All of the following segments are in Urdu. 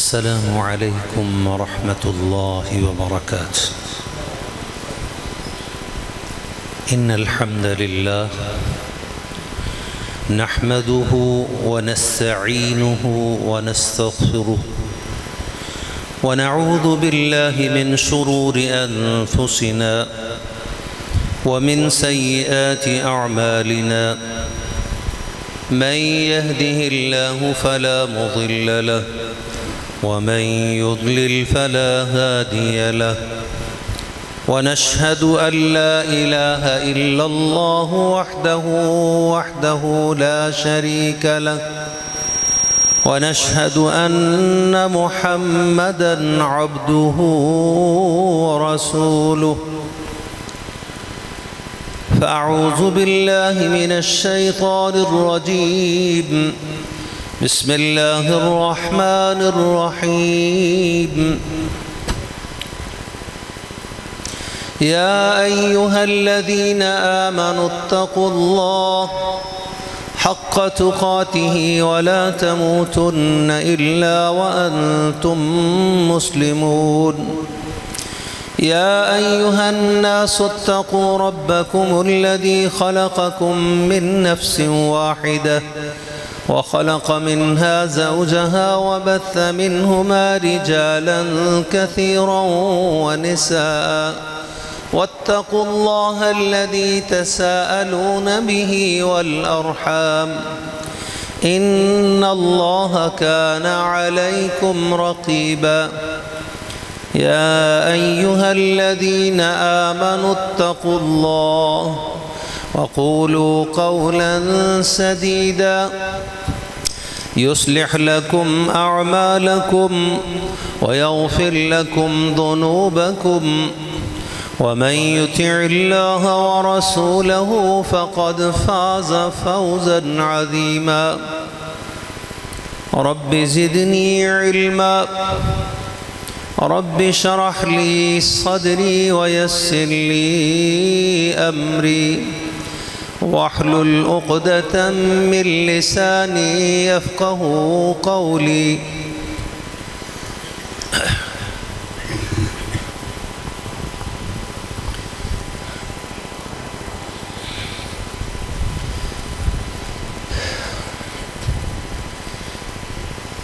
السلام عليكم ورحمة الله وبركاته. إن الحمد لله نحمده ونستعينه ونستغفره ونعوذ بالله من شرور أنفسنا ومن سيئات أعمالنا. من يهده الله فلا مضل له ومن يضلل فلا هادي له. ونشهد أن لا إله إلا الله وحده لا شريك له. ونشهد أن محمدًا عبده ورسوله. فأعوذ بالله من الشيطان الرجيم. بسم الله الرحمن الرحيم. يا أيها الذين آمنوا اتقوا الله حق تقاته ولا تموتن إلا وأنتم مسلمون. يا أيها الناس اتقوا ربكم الذي خلقكم من نفس واحدة وخلق منها زوجها وبث منهما رجالا كثيرا ونساء. واتقوا الله الذي تساءلون به والأرحام إن الله كان عليكم رقيبا. يا أيها الذين آمنوا اتقوا الله وقولوا قولا سديدا يصلح لكم أعمالكم ويغفر لكم ذنوبكم. ومن يطع الله ورسوله فقد فاز فوزا عظيما. رب زدني علما. رب اشرح لي صدري ويسر لي أمري واحلل عقدة من لساني يفقه قولي.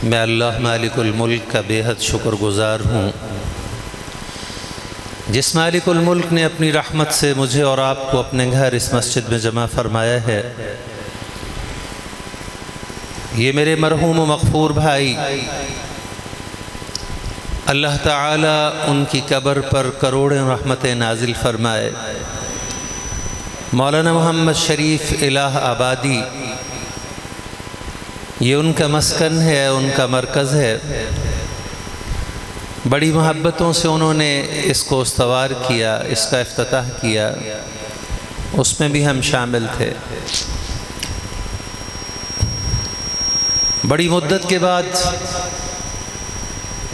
میں اللہ مالک الملک کا بے حد شکر گزار ہوں، جس مالک الملک نے اپنی رحمت سے مجھے اور آپ کو اپنے گھر اس مسجد میں جمع فرمایا ہے۔ یہ میرے مرحوم و مغفور بھائی، اللہ تعالی ان کی قبر پر کروڑیں رحمتیں نازل فرمائے۔ مولانا محمد شریف الہ آبادی یہ ان کا مسکن ہے، ان کا مرکز ہے۔ بڑی محبتوں سے انہوں نے اس کو استوار کیا، اس کا افتتاح کیا، اس میں بھی ہم شامل تھے۔ بڑی مدت کے بعد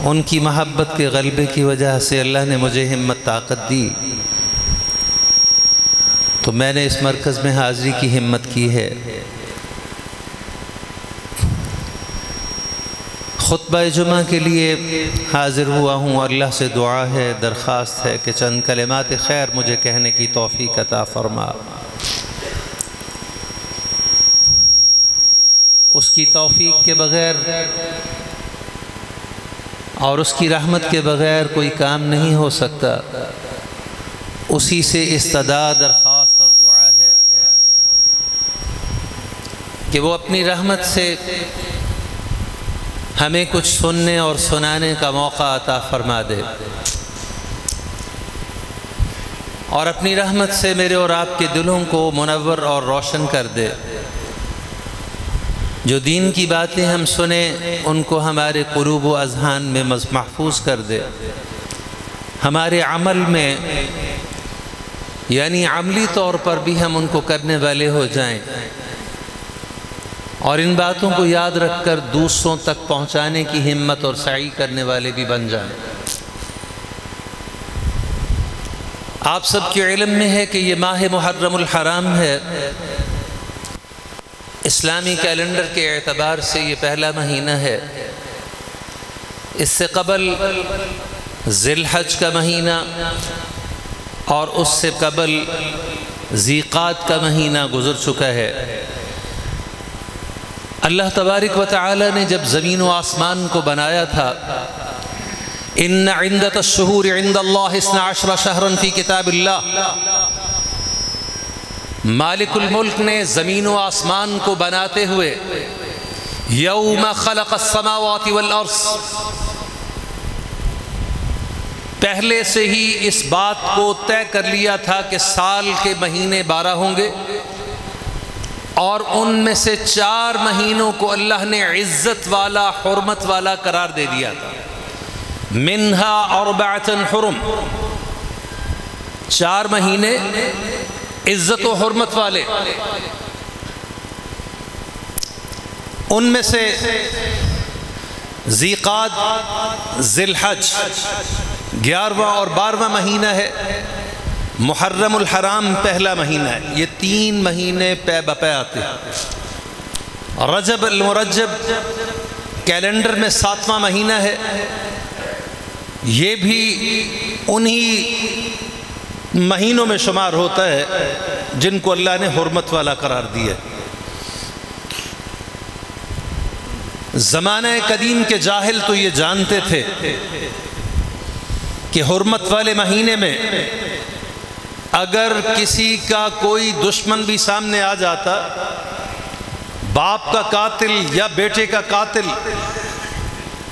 ان کی محبت کے غلبے کی وجہ سے اللہ نے مجھے ہمت طاقت دی، تو میں نے اس مرکز میں حاضری کی ہمت کی ہے۔ خطبہ جمعہ کے لیے حاضر ہوا ہوں۔ اللہ سے دعا ہے، درخواست ہے کہ چند کلمات خیر مجھے کہنے کی توفیق عطا فرما۔ اس کی توفیق کے بغیر اور اس کی رحمت کے بغیر کوئی کام نہیں ہو سکتا۔ اسی سے استدعا، درخواست اور دعا ہے کہ وہ اپنی رحمت سے ہمیں کچھ سننے اور سنانے کا موقع عطا فرما دے، اور اپنی رحمت سے میرے اور آپ کے دلوں کو منور اور روشن کر دے۔ جو دین کی باتیں ہم سنیں ان کو ہمارے قلوب و اذہان میں محفوظ کر دے، ہمارے عمل میں یعنی عملی طور پر بھی ہم ان کو کرنے والے ہو جائیں، اور ان باتوں کو یاد رکھ کر دوسروں تک پہنچانے کی ہمت اور سعی کرنے والے بھی بن جائیں۔ آپ سب کے علم میں ہے کہ یہ ماہ محرم الحرام ہے، اسلامی کیلنڈر کے اعتبار سے یہ پہلا مہینہ ہے۔ اس سے قبل ذی الحج کا مہینہ اور اس سے قبل ذی قعدہ کا مہینہ گزر چکا ہے۔ اللہ تبارک و تعالی نے جب زمین و آسمان کو بنایا تھا، ان عدۃ الشہور عند اللہ 12 شہرا فی کتاب اللہ، مالک الملک نے زمین و آسمان کو بناتے ہوئے یوم خلق السماوات والارض پہلے سے ہی اس بات کو طے کر لیا تھا کہ سال کے مہینے 12 ہوں گے، اور ان میں سے 4 مہینوں کو اللہ نے عزت والا، حرمت والا قرار دے دیا تھا۔ منہا 4 حرم، 4 مہینے عزت و حرمت والے، ان میں سے ذی قعدہ، ذی الحج 11واں اور 12واں مہینہ ہے، محرم الحرام پہلا مہینہ ہے۔ یہ 3 مہینے پے بپے آتے ہیں۔ رجب المرجب کیلنڈر میں 7واں مہینہ ہے، یہ بھی انہی مہینوں میں شمار ہوتا ہے جن کو اللہ نے حرمت والا قرار دیا۔ زمانہ قدیم کے جاہل تو یہ جانتے تھے کہ حرمت والے مہینے میں اگر کسی کا کوئی دشمن بھی سامنے آ جاتا، باپ کا قاتل یا بیٹے کا قاتل،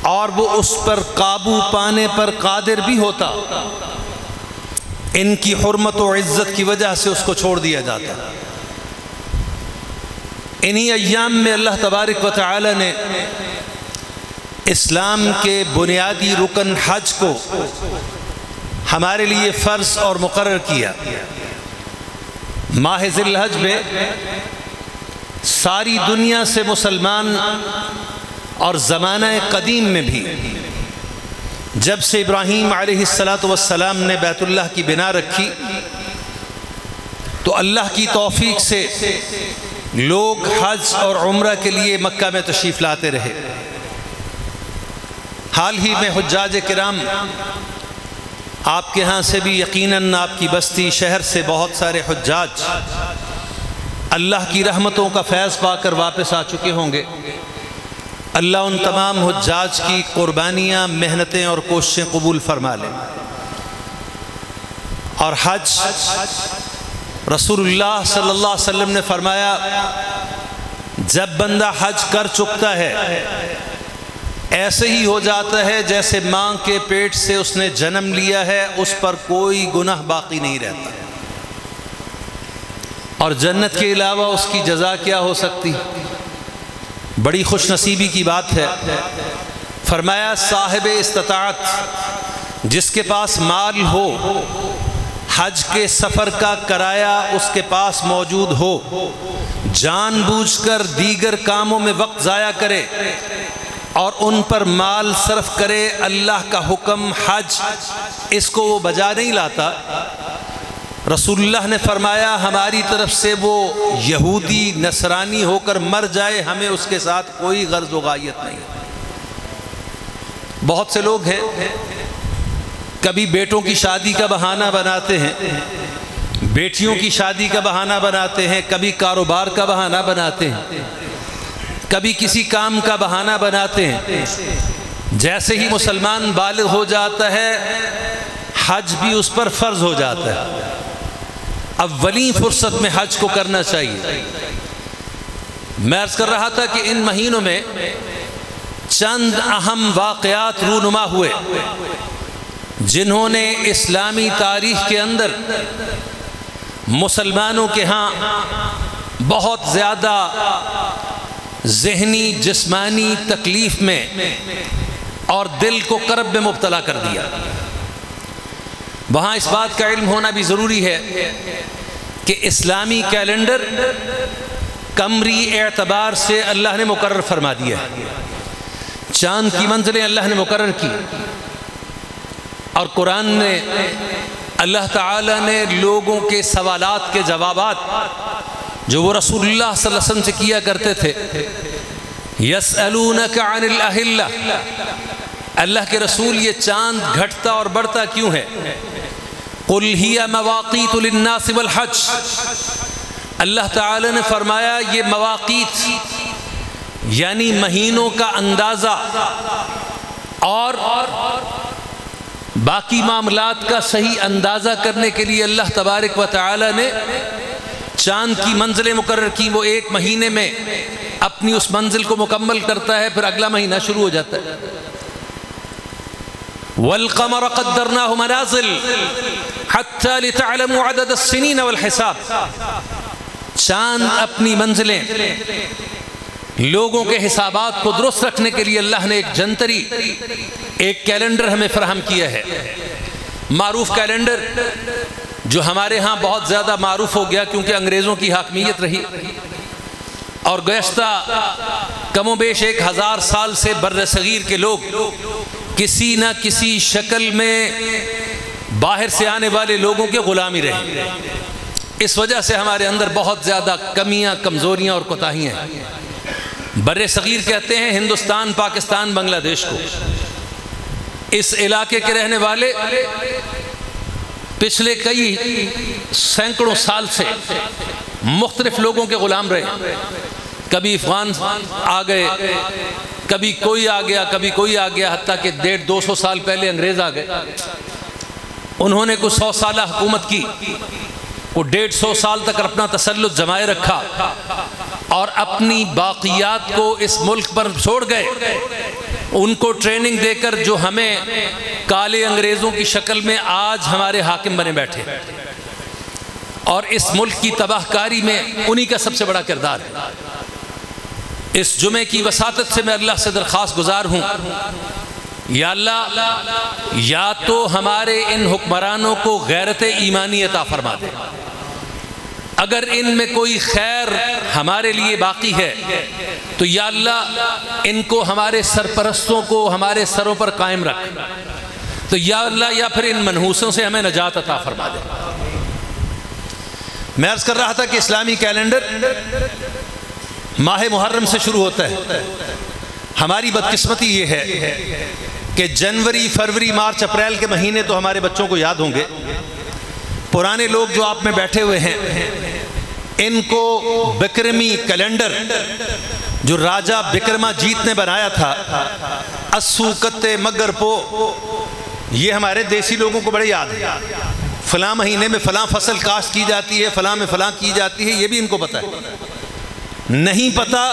اور وہ اس پر قابو پانے پر قادر بھی ہوتا، ان کی حرمت و عزت کی وجہ سے اس کو چھوڑ دیا جاتا۔ انہی ایام میں اللہ تبارک و تعالی نے اسلام کے بنیادی رکن حج کو ہمارے لیے فرض اور مقرر کیا۔ ماہ ذی الحج میں ساری دنیا سے مسلمان، اور زمانہ قدیم میں بھی جب سے ابراہیم علیہ السلام نے بیت اللہ کی بنا رکھی، تو اللہ کی توفیق سے لوگ حج اور عمرہ کے لیے مکہ میں تشریف لاتے رہے۔ حال ہی میں حجاج کرام آپ کے ہاں سے بھی، یقیناً آپ کی بستی شہر سے بہت سارے حجاج اللہ کی رحمتوں کا فیض پا کر واپس آ چکے ہوں گے۔ اللہ ان تمام حجاج کی قربانیاں، محنتیں اور کوششیں قبول فرما لے۔ اور حج، رسول اللہ صلی اللہ علیہ وسلم نے فرمایا، جب بندہ حج کر چکتا ہے ایسے ہی ہو جاتا ہے جیسے ماں کے پیٹ سے اس نے جنم لیا ہے، اس پر کوئی گناہ باقی نہیں رہتا۔ اور جنت کے علاوہ اس کی جزا کیا ہو سکتی؟ بڑی خوش نصیبی کی بات ہے۔ فرمایا، صاحب استطاعت، جس کے پاس مال ہو، حج کے سفر کا کرایہ اس کے پاس موجود ہو، جان بوجھ کر دیگر کاموں میں وقت ضائع کرے اور ان پر مال صرف کرے، اللہ کا حکم حج اس کو وہ بجا نہیں لاتا، رسول اللہ نے فرمایا ہماری طرف سے وہ یہودی نصرانی ہو کر مر جائے، ہمیں اس کے ساتھ کوئی غرض و غایت نہیں۔ بہت سے لوگ ہیں کبھی بیٹوں کی شادی کا بہانہ بناتے ہیں، بیٹیوں کی شادی کا بہانہ بناتے ہیں، کبھی کاروبار کا بہانہ بناتے ہیں، کبھی کسی کام کا بہانہ بناتے ہیں۔ جیسے ہی مسلمان بالغ ہو جاتا ہے، حج بھی اس پر فرض ہو جاتا ہے۔ اولین فرصت میں حج کو کرنا چاہیے۔ میں عرض کر رہا تھا کہ ان مہینوں میں چند اہم واقعات رونما ہوئے جنہوں نے اسلامی تاریخ کے اندر مسلمانوں کے ہاں بہت زیادہ ذہنی جسمانی تکلیف میں اور دل کو کرب میں مبتلا کر دیا۔ وہاں اس بات کا علم ہونا بھی ضروری ہے کہ اسلامی کیلنڈر قمری اعتبار سے اللہ نے مقرر فرما دیا ہے، چاند کی منزلیں اللہ نے مقرر کی، اور قرآن نے، اللہ تعالیٰ نے لوگوں کے سوالات کے جوابات جو وہ رسول اللہ صلی اللہ علیہ وسلم سے کیا کرتے تھے، یسألونک عن الأہلہ، اللہ کے رسول یہ چاند گھٹتا اور بڑھتا کیوں ہے؟ قُلْ هِيَ مَوَاقِيتُ لِلنَّاسِ وَالْحَجِّ، اللہ تعالی نے فرمایا یہ مواقیت یعنی مہینوں کا اندازہ اور باقی معاملات کا صحیح اندازہ کرنے کے لیے اللہ تبارک و تعالی نے چاند کی منزلیں مقرر کی۔ وہ ایک مہینے میں اپنی اس منزل کو مکمل کرتا ہے، پھر اگلا مہینہ شروع ہو جاتا ہے۔ وَالْقَمَرَ قَدَّرْنَاهُ مَنَازِلَ حَتَّى لِتَعْلَمُوا عَدَدَ السِّنِينَ وَالْحِسَابَ، چاند اپنی منزلیں لوگوں کے حسابات کو درست رکھنے کے لیے اللہ نے ایک جنتری، ایک کیلنڈر ہمیں فراہم کیا ہے۔ معروف کیلنڈر جو ہمارے ہاں بہت زیادہ معروف ہو گیا کیونکہ انگریزوں کی حاکمیت رہی، اور گزشتہ کم و بیش 1000 سال سے بر صغیر کے لوگ کسی نہ کسی شکل میں باہر سے آنے والے لوگوں کے غلامی رہے۔ اس وجہ سے ہمارے اندر بہت زیادہ کمیاں، کمزوریاں اور کوتاہیاں ہیں۔ بر صغیر کہتے ہیں ہندوستان، پاکستان، بنگلہ دیش کو۔ اس علاقے کے رہنے والے پچھلے کئی سینکڑوں سال سے مختلف لوگوں کے غلام رہے۔ کبھی افغان آ گئے، کبھی کوئی آ گیا، کبھی کوئی آ گیا، حتیٰ کہ 150-200 سال پہلے انگریز آ گئے۔ انہوں نے کچھ 100 سالہ حکومت کی، وہ 150 سال تک اپنا تسلط جمائے رکھا اور اپنی باقیات کو اس ملک پر چھوڑ گئے۔ ان کو ٹریننگ دے کر جو ہمیں کالے انگریزوں کی شکل میں آج ہمارے حاکم بنے بیٹھے، اور اس ملک کی تباہ کاری میں انہی کا سب سے بڑا کردار ہے۔ اس جمعے کی وساطت سے میں اللہ سے درخواست گزار ہوں، یا اللہ یا تو ہمارے ان حکمرانوں کو غیرت ایمانی عطا فرما دے، اگر ان میں کوئی خیر ہمارے لیے باقی ہے تو یا اللہ ان کو ہمارے سرپرستوں کو ہمارے سروں پر قائم رکھ، تو یا اللہ یا پھر ان منحوسوں سے ہمیں نجات عطا فرما دے۔ میں عرض کر رہا تھا کہ اسلامی کیلنڈر ماہ محرم سے شروع ہوتا ہے۔ ہماری بدقسمتی یہ ہے کہ جنوری، فروری، مارچ، اپریل کے مہینے تو ہمارے بچوں کو یاد ہوں گے۔ پرانے لوگ جو آپ میں بیٹھے ہوئے ہیں ان کو بکرمی کیلنڈر جو راجہ بکرما جیت نے بنایا تھا، اسو کتے مگر پو، یہ ہمارے دیسی لوگوں کو بڑے یاد ہے۔ فلاں مہینے میں فلاں فصل کاشت کی جاتی ہے، فلاں میں فلاں کی جاتی ہے، یہ بھی ان کو پتہ ہے۔ نہیں پتہ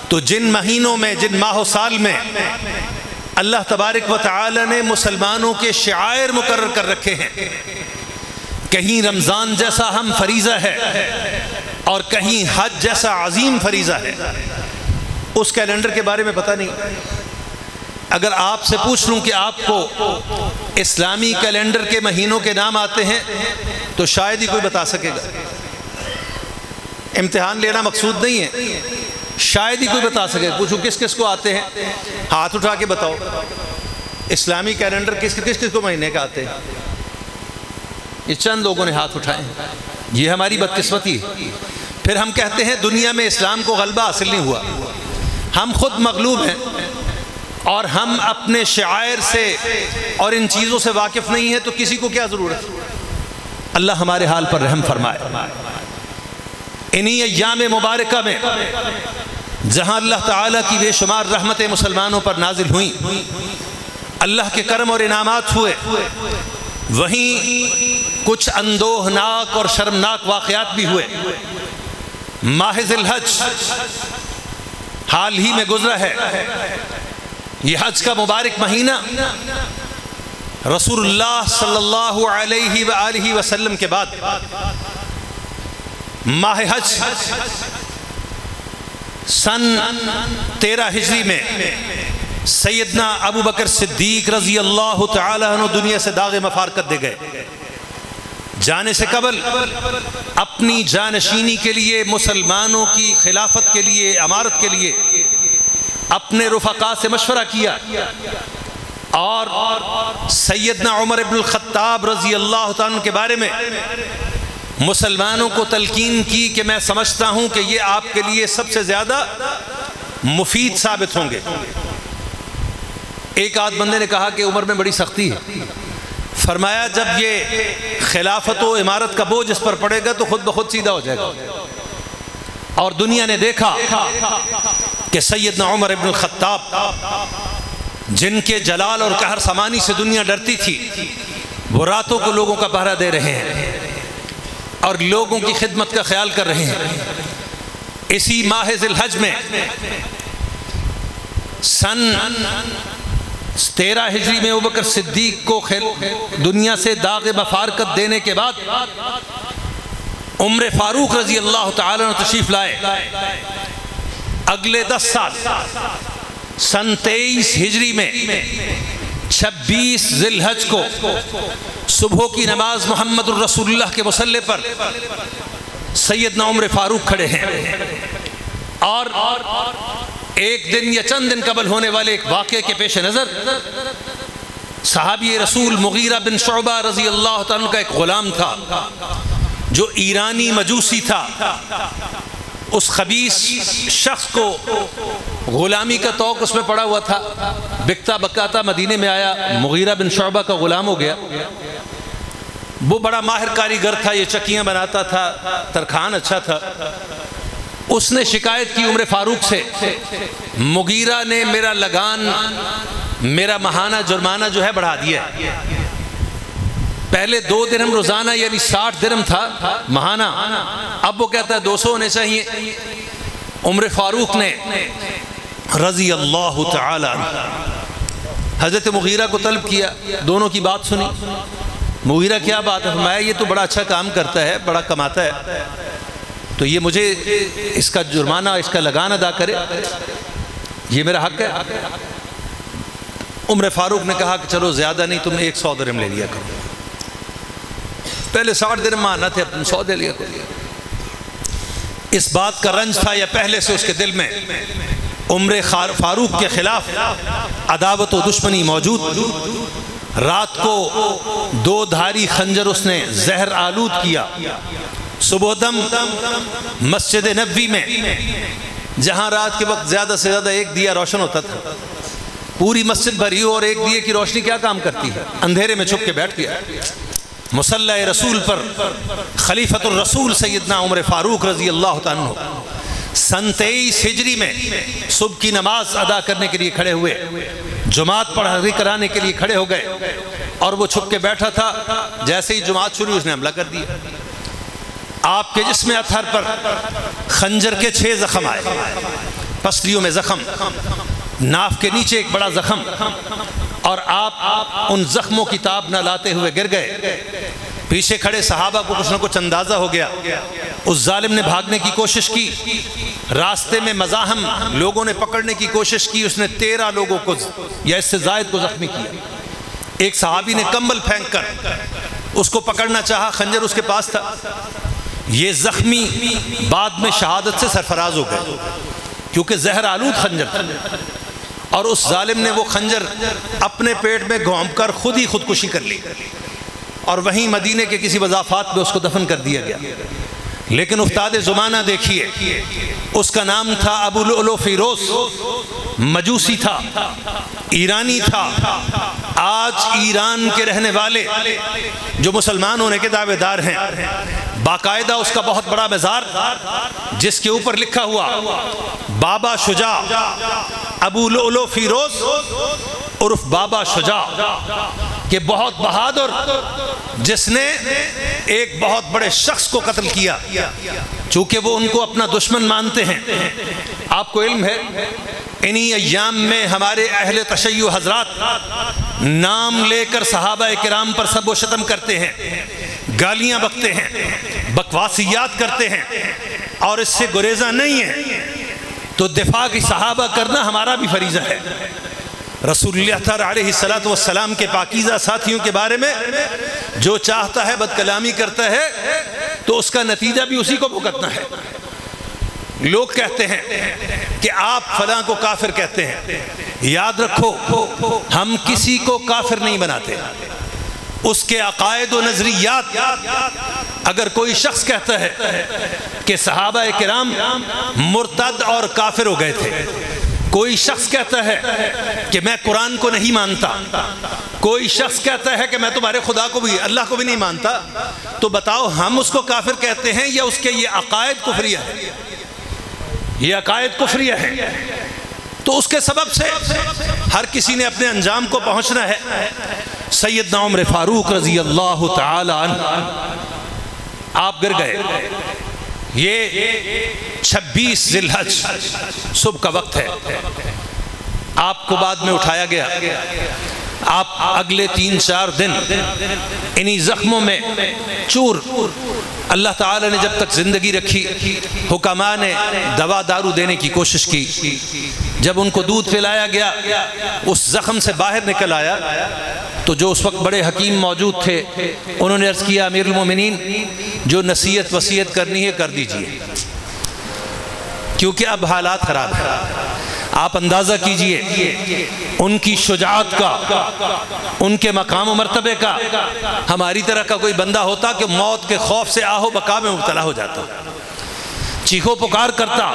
تو جن مہینوں میں، جن ماہ و سال میں اللہ تبارک و تعالی نے مسلمانوں کے شعائر مقرر کر رکھے ہیں، کہیں رمضان جیسا ہم فریضہ ہے اور کہیں حج جیسا عظیم فریضہ ہے، اس کیلنڈر کے بارے میں پتہ نہیں۔ اگر آپ سے پوچھ لوں کہ آپ کو اسلامی کیلنڈر کے مہینوں کے نام آتے ہیں تو شاید ہی کوئی بتا سکے گا۔ امتحان لینا مقصود نہیں ہے، شاید ہی کوئی بتا سکے۔ پوچھو کس کس کو آتے ہیں، ہاتھ اٹھا کے بتاؤ اسلامی کیلنڈر کس کس کو مہینے کا آتے ہیں۔ یہ چند لوگوں نے ہاتھ اٹھائے ہیں، یہ ہماری بدقسمتی ہے۔ پھر ہم کہتے ہیں دنیا میں اسلام کو غلبہ حاصل نہیں ہوا، ہم خود مغلوب ہیں اور ہم اپنے شعائر سے اور ان چیزوں سے واقف نہیں ہیں، تو کسی کو کیا ضرورت؟ اللہ ہمارے حال پر رحم فرمائے۔ انہی ایام مبارکہ میں جہاں اللہ تعالیٰ کی بے شمار رحمتیں مسلمانوں پر نازل ہوئیں، اللہ کے کرم اور انعامات ہوئے، وہیں کچھ اندوہناک اور شرمناک واقعات بھی ہوئے۔ ماہ ذی الحج حال ہی میں گزرا ہے۔ یہ حج کا مبارک مہینہ رسول اللہ صلی اللہ علیہ وآلہ وسلم کے بعد ماہ حج سن 13 ہجری میں سیدنا ابو بکر صدیق رضی اللہ تعالی عنہ دنیا سے داغ مفارقت دے گئے۔ جانے سے قبل اپنی جانشینی کے لیے، مسلمانوں کی خلافت کے لیے، امارت کے لیے اپنے رفقا سے مشورہ کیا اور سیدنا عمر بن الخطاب رضی اللہ تعالی عنہ کے بارے میں مسلمانوں کو تلقین کی کہ میں سمجھتا ہوں کہ یہ آپ کے لیے سب سے زیادہ مفید ثابت ہوں گے۔ ایک آدھ بندے نے کہا کہ عمر میں بڑی سختی ہے. فرمایا جب یہ خلافت و امارت کا بوجھ اس پر پڑے گا تو خود بخود سیدھا ہو جائے گا. اور دنیا نے دیکھا کہ سیدنا عمر ابن الخطاب جن کے جلال اور قہر سمانی سے دنیا ڈرتی تھی، وہ راتوں کو لوگوں کا پہرا دے رہے ہیں اور لوگوں کی خدمت کا خیال کر رہے ہیں. اسی ماہ ذی الحج میں سن 13 ہجری میں ابوبکر صدیق کو دنیا سے داغ مفارقت دینے کے بعد عمر فاروق رضی اللہ تعالیٰ عنہ تشریف لائے. اگلے 10 سال سن 23 ہجری میں 26 ذی الحج کو صبح کی نماز محمد الرسول اللہ کے مصلی پر سیدنا عمر فاروق کھڑے ہیں. اور ایک دن یا چند دن قبل ہونے والے ایک واقعے کے پیش نظر صحابی رسول مغیرہ بن شعبہ رضی اللہ تعالیٰ کا ایک غلام تھا جو ایرانی مجوسی تھا. اس خبیث شخص کو غلامی کا توق اس میں پڑا ہوا تھا. بکتا بکاتا مدینے میں آیا، مغیرہ بن شعبہ کا غلام ہو گیا. وہ بڑا ماہر کاریگر تھا، یہ چکیاں بناتا تھا، ترخان اچھا تھا. اس نے شکایت کی عمر فاروق سے، مغیرہ نے میرا لگان، میرا ماہانہ جرمانہ جو ہے بڑھا دیا ہے. پہلے 2 درہم روزانہ یعنی 60 درہم تھا ماہانہ، اب وہ کہتا ہے 200 ہونے چاہیے. عمر فاروق نے رضی اللہ تعالی حضرت مغیرہ کو طلب کیا، دونوں کی بات سنی. مغیرہ کیا بات ہے؟ فرمایا یہ تو بڑا اچھا کام کرتا ہے، بڑا کماتا ہے، تو یہ مجھے اس کا جرمانہ، اس کا لگان ادا کرے، یہ میرا حق ہے. عمر فاروق نے کہا کہ چلو زیادہ نہیں، تم 100 درہم لے لیا کرو. پہلے 60 درہم ماہانہ تھے، اب تم 100 دے لیا کرو. اس بات کا رنج تھا یا پہلے سے اس کے دل میں عمر فاروق کے خلاف عداوت و دشمنی موجود. رات کو 2 دھاری خنجر اس نے زہر آلود کیا. صبح دم مسجد نبوی میں، جہاں رات کے وقت زیادہ سے زیادہ 1 دیا روشن ہوتا تھا، پوری مسجد بھری ہو اور 1 دیے کی روشنی کیا کام کرتی ہے؟ اندھیرے میں چھپ کے بیٹھ گیا. مصلی رسول پر خلیفۃ الرسول سیدنا عمر فاروق رضی اللہ تعالیٰ سن 23 ہجری میں صبح کی نماز ادا کرنے کے لیے کھڑے ہوئے، جماعت پڑھائی کرانے کے لیے کھڑے ہو گئے، اور وہ چھپ کے بیٹھا تھا. جیسے ہی جماعت شروع اس نے حملہ کر دیا. آپ کے جسم اطہر پر خنجر کے 6 زخم آئے، پسلیوں میں زخم، ناف کے نیچے ایک بڑا زخم، اور آپ ان زخموں کی تاب نہ لاتے ہوئے گر گئے. پیچھے کھڑے صحابہ کو کچھ نہ کچھ اندازہ ہو گیا. اس ظالم نے بھاگنے کی کوشش کی، راستے میں مزاحم لوگوں نے پکڑنے کی کوشش کی. اس نے 13 لوگوں کو یا اس سے زائد کو زخمی کیا. ایک صحابی نے کمبل پھینک کر اس کو پکڑنا چاہا، خنجر اس کے پاس تھا. یہ زخمی بعد میں شہادت سے سرفراز ہو گئے کیونکہ زہر آلود خنجر تھا. اور اس ظالم نے وہ خنجر اپنے پیٹ میں گھونپ کر خود ہی خودکشی کر لی، اور وہیں مدینے کے کسی وضافات میں اس کو دفن کر دیا گیا. لیکن افتاد زمانہ دیکھیے، اس کا نام تھا ابو لؤلؤ فیروز، مجوسی تھا، ایرانی تھا. آج ایران کے رہنے والے جو مسلمان ہونے کے دعوے دار ہیں، باقاعدہ اس کا بہت بڑا مزار جس کے اوپر لکھا ہوا بابا شجاع، ابو لؤلؤ فیروز عرف بابا شجاع، کہ بہت بہادر، جس نے ایک بہت بڑے شخص کو قتل کیا. چونکہ وہ ان کو اپنا دشمن مانتے ہیں. آپ کو علم ہے انہی ایام میں ہمارے اہل تشیع حضرات نام لے کر صحابہ کرام پر سب و شتم کرتے ہیں، گالیاں بکتے ہیں، بکواسیات کرتے ہیں، اور اس سے گریزہ نہیں ہے. تو دفاع کی صحابہ کرنا ہمارا بھی فریضہ ہے. رسول اللہ علیہ السلام کے پاکیزہ ساتھیوں کے بارے میں جو چاہتا ہے بد کلامی کرتا ہے تو اس کا نتیجہ بھی اسی کو بھگتنا ہے. لوگ کہتے ہیں کہ آپ فلاں کو کافر کہتے ہیں. یاد رکھو، ہم کسی کو کافر نہیں بناتے. اس کے عقائد و نظریات، اگر کوئی شخص کہتا ہے کہ صحابہ کرام مرتد اور کافر ہو گئے تھے، کوئی شخص کہتا ہے کہ میں قرآن کو نہیں مانتا، کوئی شخص کہتا ہے کہ میں تمہارے خدا کو بھی، اللہ کو بھی نہیں مانتا، تو بتاؤ ہم اس کو کافر کہتے ہیں یا اس کے یہ عقائد کفریہ ہے؟ یہ عقائد کفریہ ہے۔ تو اس کے سبب سے ہر کسی نے اپنے انجام کو پہنچنا ہے۔ سیدنا عمر فاروق رضی اللہ تعالی عنہ آپ گر گئے۔ یہ 26 ذی الحج صبح کا وقت ہے، آپ کو بعد میں اٹھایا گیا۔ آپ اگلے 3-4 دن انہی زخموں میں چور، اللہ تعالی نے جب تک زندگی رکھی حکماء نے دوا دارو دینے کی کوشش کی، جب ان کو دودھ پلایا گیا اس زخم سے باہر نکل آیا، تو جو اس وقت بڑے حکیم موجود تھے انہوں نے عرض کیا امیر المومنین جو نصیحت وصیت کرنی ہے کر دیجئے، کیونکہ اب حالات خراب ہیں۔ آپ اندازہ کیجئے ان کی شجاعت کا، ان کے مقام و مرتبے کا۔ ہماری طرح کا کوئی بندہ ہوتا کہ موت کے خوف سے آہو بقا میں مبتلا ہو جاتا، چیخو پکار کرتا،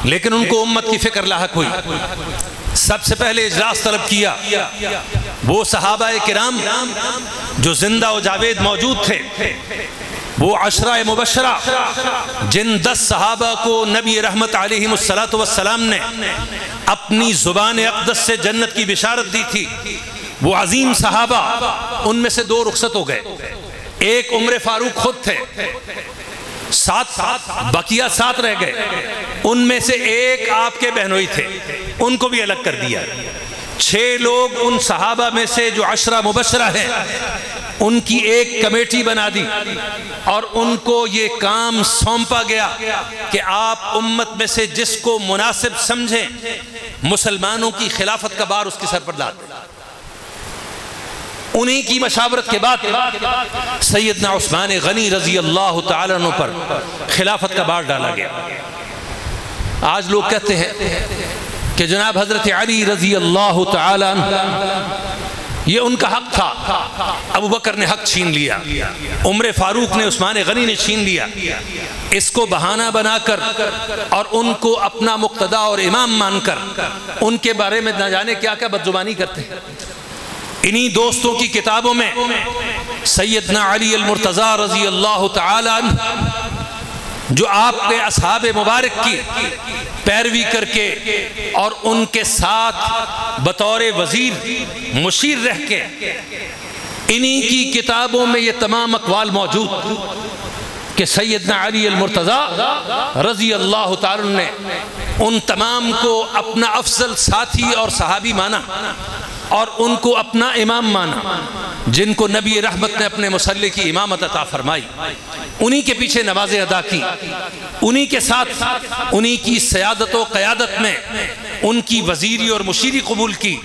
لیکن ان کو امت کی فکر لاحق ہوئی۔ سب سے پہلے اجلاس طلب کیا وہ صحابہ کرام جو زندہ و جاوید موجود تھے، وہ 10 مبشرہ جن 10 صحابہ کو نبی رحمت علیہ السلام نے اپنی زبان اقدس سے جنت کی بشارت دی تھی، وہ عظیم صحابہ، ان میں سے 2 رخصت ہو گئے۔ ایک عمر فاروق خود تھے، 7 بقیہ 7 رہ گئے، ان میں سے ایک آپ کے بہنوئی تھے، ان کو بھی الگ کر دیا۔ 6 لوگ ان صحابہ میں سے جو 10 مبشرہ ہیں ان کی ایک کمیٹی بنا دی، اور ان کو یہ کام سونپا گیا کہ آپ امت میں سے جس کو مناسب سمجھیں مسلمانوں کی خلافت کا بار اس کے سر پر لا دیں۔ انہی کی مشاورت کے بعد سیدنا عثمان غنی رضی اللہ تعالیٰ عنہ پر خلافت کا بار ڈالا گیا۔ آج لوگ کہتے ہیں کہ جناب حضرت علی رضی اللہ تعالیٰ عنہ یہ ان کا حق تھا، ابو بکر نے حق چھین لیا، عمر فاروق نے، عثمان غنی نے چھین لیا۔ اس کو بہانہ بنا کر اور ان کو اپنا مقتدا اور امام مان کر ان کے بارے میں نہ جانے کیا کیا بدزبانی کرتے ہیں۔ انہی دوستوں کی کتابوں میں سیدنا علی المرتضی رضی اللہ تعالی عنہ جو آپ کے اصحاب مبارک کی پیروی کر کے اور ان کے ساتھ بطور وزیر مشیر رہ کے، انہی کی کتابوں میں یہ تمام اقوال موجود کہ سیدنا علی المرتضی رضی اللہ تعالی نے ان تمام کو اپنا افضل ساتھی اور صحابی مانا اور ان کو اپنا امام مانا، جن کو نبی رحمت نے اپنے مصلی کی امامت عطا فرمائی، انہی کے پیچھے نمازیں ادا کی، انہی کے ساتھ انہی کی سیادت و قیادت میں ان کی وزیری اور مشیری قبول کی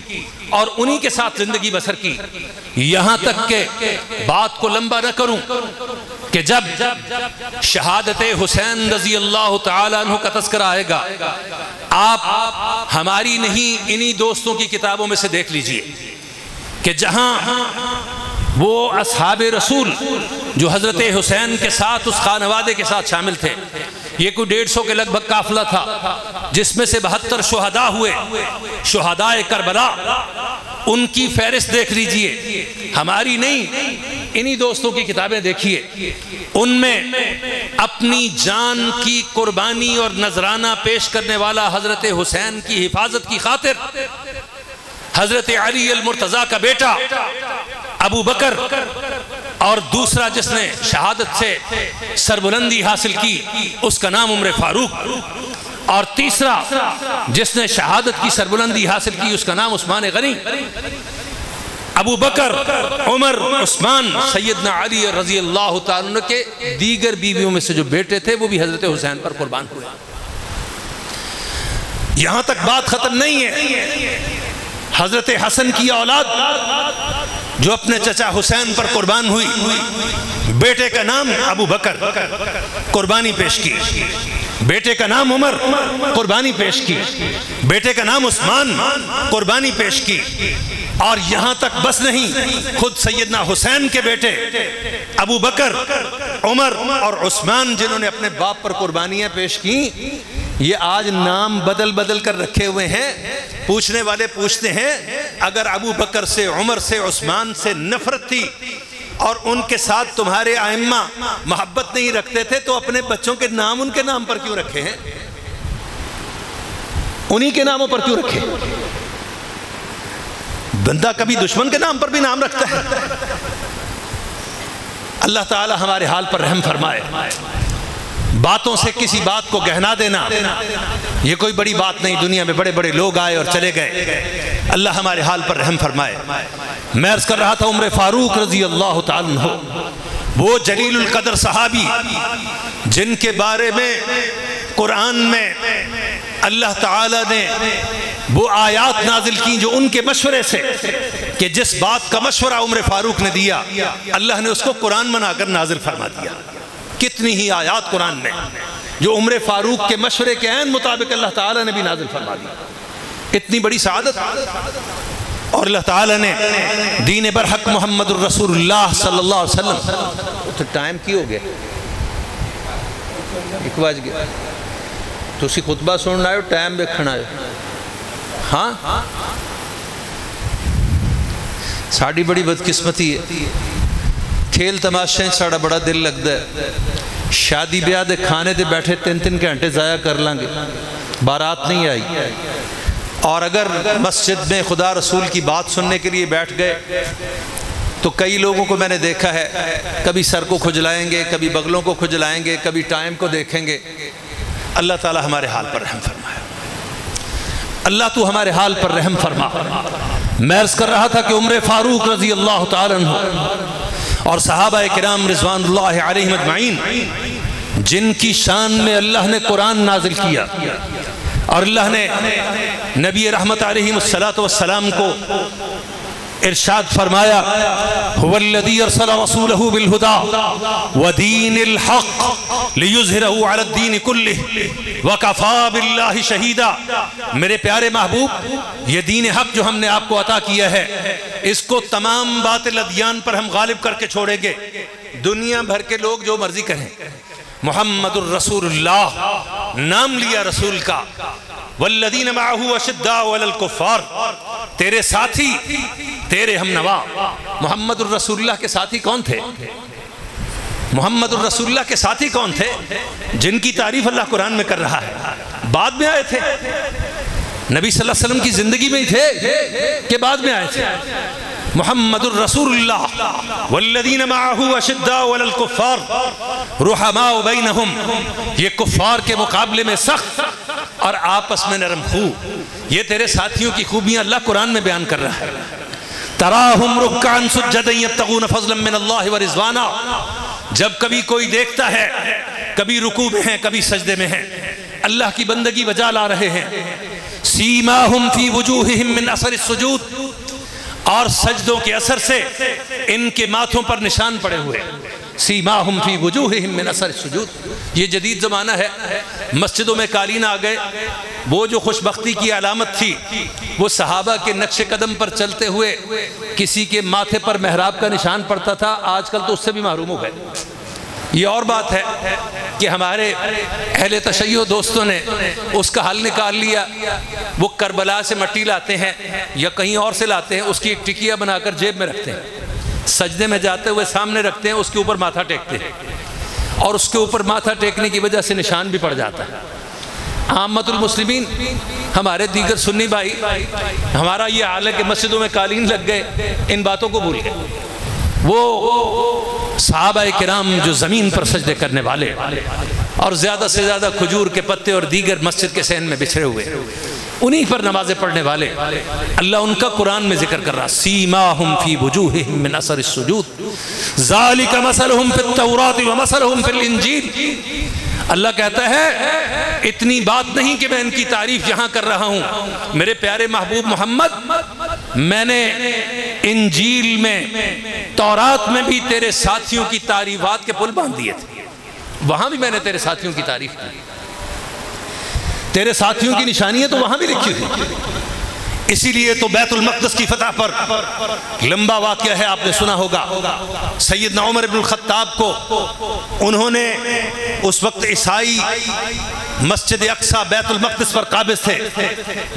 اور انہی کے ساتھ زندگی بسر کی۔ یہاں تک کہ بات کو لمبا نہ کروں کہ جب شہادت حسین رضی اللہ تعالیٰ عنہ کا تذکرہ آئے گا، آپ ہماری نہیں انہی دوستوں کی کتابوں میں سے دیکھ لیجئے کہ جہاں وہ اصحاب رسول جو حضرت حسین کے ساتھ اس خانوادے کے ساتھ شامل تھے، یہ کوئی 150 کے لگ بھگ قافلہ تھا جس میں سے 72 شہداء ہوئے، شہداء کربلا، ان کی فہرست دیکھ لیجئے، ہماری نہیں انہی دوستوں کی کتابیں دیکھیے، ان میں اپنی جان کی قربانی اور نذرانہ پیش کرنے والا حضرت حسین کی حفاظت کی خاطر حضرت علی المرتضی کا بیٹا ابو بکر، اور دوسرا جس نے شہادت سے سربلندی حاصل کی اس کا نام عمر فاروق، اور تیسرا جس نے شہادت کی سربلندی حاصل کی اس کا نام عثمان غنی۔ ابو بکر، عمر، عثمان، سیدنا علی رضی اللہ تعالیٰ عنہ کے دیگر بیویوں میں سے جو بیٹے تھے وہ بھی حضرت حسین پر قربان ہوئے۔ یہاں تک بات ختم نہیں ہے، حضرت حسن کی اولاد جو اپنے چچا حسین پر قربان ہوئی، بیٹے کا نام ابو بکر، قربانی پیش کی، بیٹے کا نام عمر، قربانی پیش کی، بیٹے کا نام عثمان، قربانی پیش کی، اور یہاں تک بس نہیں، خود سیدنا حسین کے بیٹے ابو بکر، عمر اور عثمان جنہوں نے اپنے باپ پر قربانیاں پیش کی، یہ آج نام بدل بدل کر رکھے ہوئے ہیں. پوچھنے والے پوچھتے ہیں اگر ابو بکر سے، عمر سے، عثمان سے نفرت تھی اور ان کے ساتھ تمہارے ائمہ محبت نہیں رکھتے تھے تو اپنے بچوں کے نام ان کے نام پر کیوں رکھے ہیں؟ انہی کے ناموں پر کیوں رکھے؟ بندہ کبھی دشمن کے نام پر بھی نام رکھتا ہے. اللہ تعالی ہمارے حال پر رحم فرمائے. باتوں سے کسی بات کو گہنا دینا یہ کوئی بڑی بات نہیں. دنیا میں بڑے بڑے لوگ آئے اور چلے گئے. اللہ ہمارے حال پر رحم فرمائے. میں عرض کر رہا تھا عمر فاروق رضی اللہ تعالیٰ عنہ، وہ جلیل القدر صحابی جن کے بارے میں قرآن میں اللہ تعالیٰ نے وہ آیات نازل کی جو ان کے مشورے سے، کہ جس بات کا مشورہ عمر فاروق نے دیا اللہ نے اس کو قرآن بنا کر نازل فرما دیا. کتنی ہی آیات قرآن میں جو عمر فاروق کے مشورے کے عین مطابق اللہ تعالیٰ نے بھی نازل فرما دی. اتنی بڑی سعادت. اور اللہ تعالیٰ نے دین برحق محمد الرسول اللہ صلی اللہ علیہ وسلم. تو ٹائم کی ہو گیا 1 بج گیا. تسی خطبہ سننا ہے ٹائم دیکھنا ہے. ہاں ساڑی بڑی بدقسمتی ہے. کھیل تماشیں ساڑا بڑا دل لگتا ہے. شادی بیاہ دے کھانے دے بیٹھے 3 گھنٹے ضائع کر لیں گے. بارات نہیں آئی اور اگر مسجد میں خدا رسول کی بات سننے کے لیے بیٹھ گئے تو کئی لوگوں کو میں نے دیکھا ہے کبھی سر کو کھجلائیں گے، کبھی بغلوں کو کھجلائیں گے، کبھی ٹائم کو دیکھیں گے. اللہ تعالی ہمارے حال پر رحم فرمائے. اللہ تو ہمارے حال پر رحم فرما. میں عرض کر رہا تھا کہ عمر فاروق رضی اللہ تعالیٰ عنہ اور صحابہ کرام رضوان اللہ علیہم اجمعین جن کی شان میں اللہ نے قرآن نازل کیا اور اللہ نے نبی رحمت علیہ السلام کو ارشاد فرمایا هو الذي ارسل رسوله بالهدى ودين الحق ليظهره على الدين كله وكفى بالله شهيدا. میرے پیارے محبوب یہ دین حق جو ہم نے آپ کو عطا کیا ہے اس کو تمام باطل ادیان پر ہم غالب کر کے چھوڑیں گے. دنیا بھر کے لوگ جو مرضی کہیں محمد الرسول اللہ نام لیا رسول کا. والذین معه اشداء علی الکفار، تیرے ساتھی تیرے ہم نوا. محمد الرسول اللہ کے ساتھی کون تھے؟ محمد الرسول اللہ کے ساتھی کون تھے جن کی تعریف اللہ قرآن میں کر رہا ہے؟ بعد میں آئے تھے. نبی صلی اللہ علیہ وسلم کی زندگی میں ہی تھے کہ بعد میں آئے تھے؟ محمد الرسول اللہ والذین معه اشداء علی الکفار رحماء بینہم، یہ کفار کے مقابلے میں سخت اور آپس میں نرم خو. یہ تیرے ساتھیوں کی خوبیاں اللہ قرآن میں بیان کر رہا ہے. تراہم رکعا سجدا یبتغون فضلا من اللہ ورضوانا، جب کبھی کوئی دیکھتا ہے کبھی رکوع میں ہیں کبھی سجدے میں ہیں، اللہ کی بندگی بجا لا رہے ہیں. سیماہم فی وجوہہم من اثر السجود، اور سجدوں کے اثر سے ان کے ماتھوں پر نشان پڑے ہوئے. سیماہم فی وجوہہم من اثر السجود. یہ جدید زمانہ ہے، مسجدوں میں قالین آ گئے. وہ جو خوش بختی کی علامت تھی وہ صحابہ کے نقش قدم پر چلتے ہوئے کسی کے ماتھے پر محراب کا نشان پڑتا تھا. آج کل تو اس سے بھی محروم ہو گئے. یہ اور بات ہے کہ ہمارے اہل تشیع دوستوں نے اس کا حل نکال لیا. وہ کربلا سے مٹی لاتے ہیں یا کہیں اور سے لاتے ہیں، اس کی ایک ٹکیا بنا کر جیب میں رکھتے ہیں، سجدے میں جاتے ہوئے سامنے رکھتے ہیں، اس کے اوپر ماتھا ٹیکتے ہیں اور اس کے اوپر ماتھا ٹیکنے کی وجہ سے نشان بھی پڑ جاتا ہے. عامت المسلمین ہمارے دیگر سنی بھائی، ہمارا یہ حال ہے کہ مسجدوں میں قالین لگ گئے، ان باتوں کو بھول گئے. وہ صحابہ کرام جو زمین پر سجدے کرنے والے اور زیادہ سے زیادہ کھجور کے پتے اور دیگر مسجد کے صحن میں بچھڑے ہوئے، انہی پر نمازیں پڑھنے والے، اللہ ان کا قرآن میں ذکر کر رہا. سیماہم فی وجوہہم من اثر السجود ذالک مثلہم فی التوراۃ ومثلہم فی الانجیل. اللہ کہتا ہے اتنی بات نہیں کہ میں ان کی تعریف یہاں کر رہا ہوں. میرے پیارے محبوب محمد، میں نے انجیل میں تورات میں بھی تیرے ساتھیوں کی تعریفات کے پل باندھ دیے تھے. وہاں بھی میں نے تیرے ساتھیوں کی تعریف کی. تیرے ساتھیوں کی نشانیاں تو وہاں بھی لکھی تھی. اسی لیے تو بیت المقدس کی فتح پر لمبا واقعہ ہے، آپ نے سنا ہوگا. سیدنا عمر بن الخطاب کو انہوں نے اس وقت عیسائی مسجد اقصی بیت المقدس پر قابض تھے.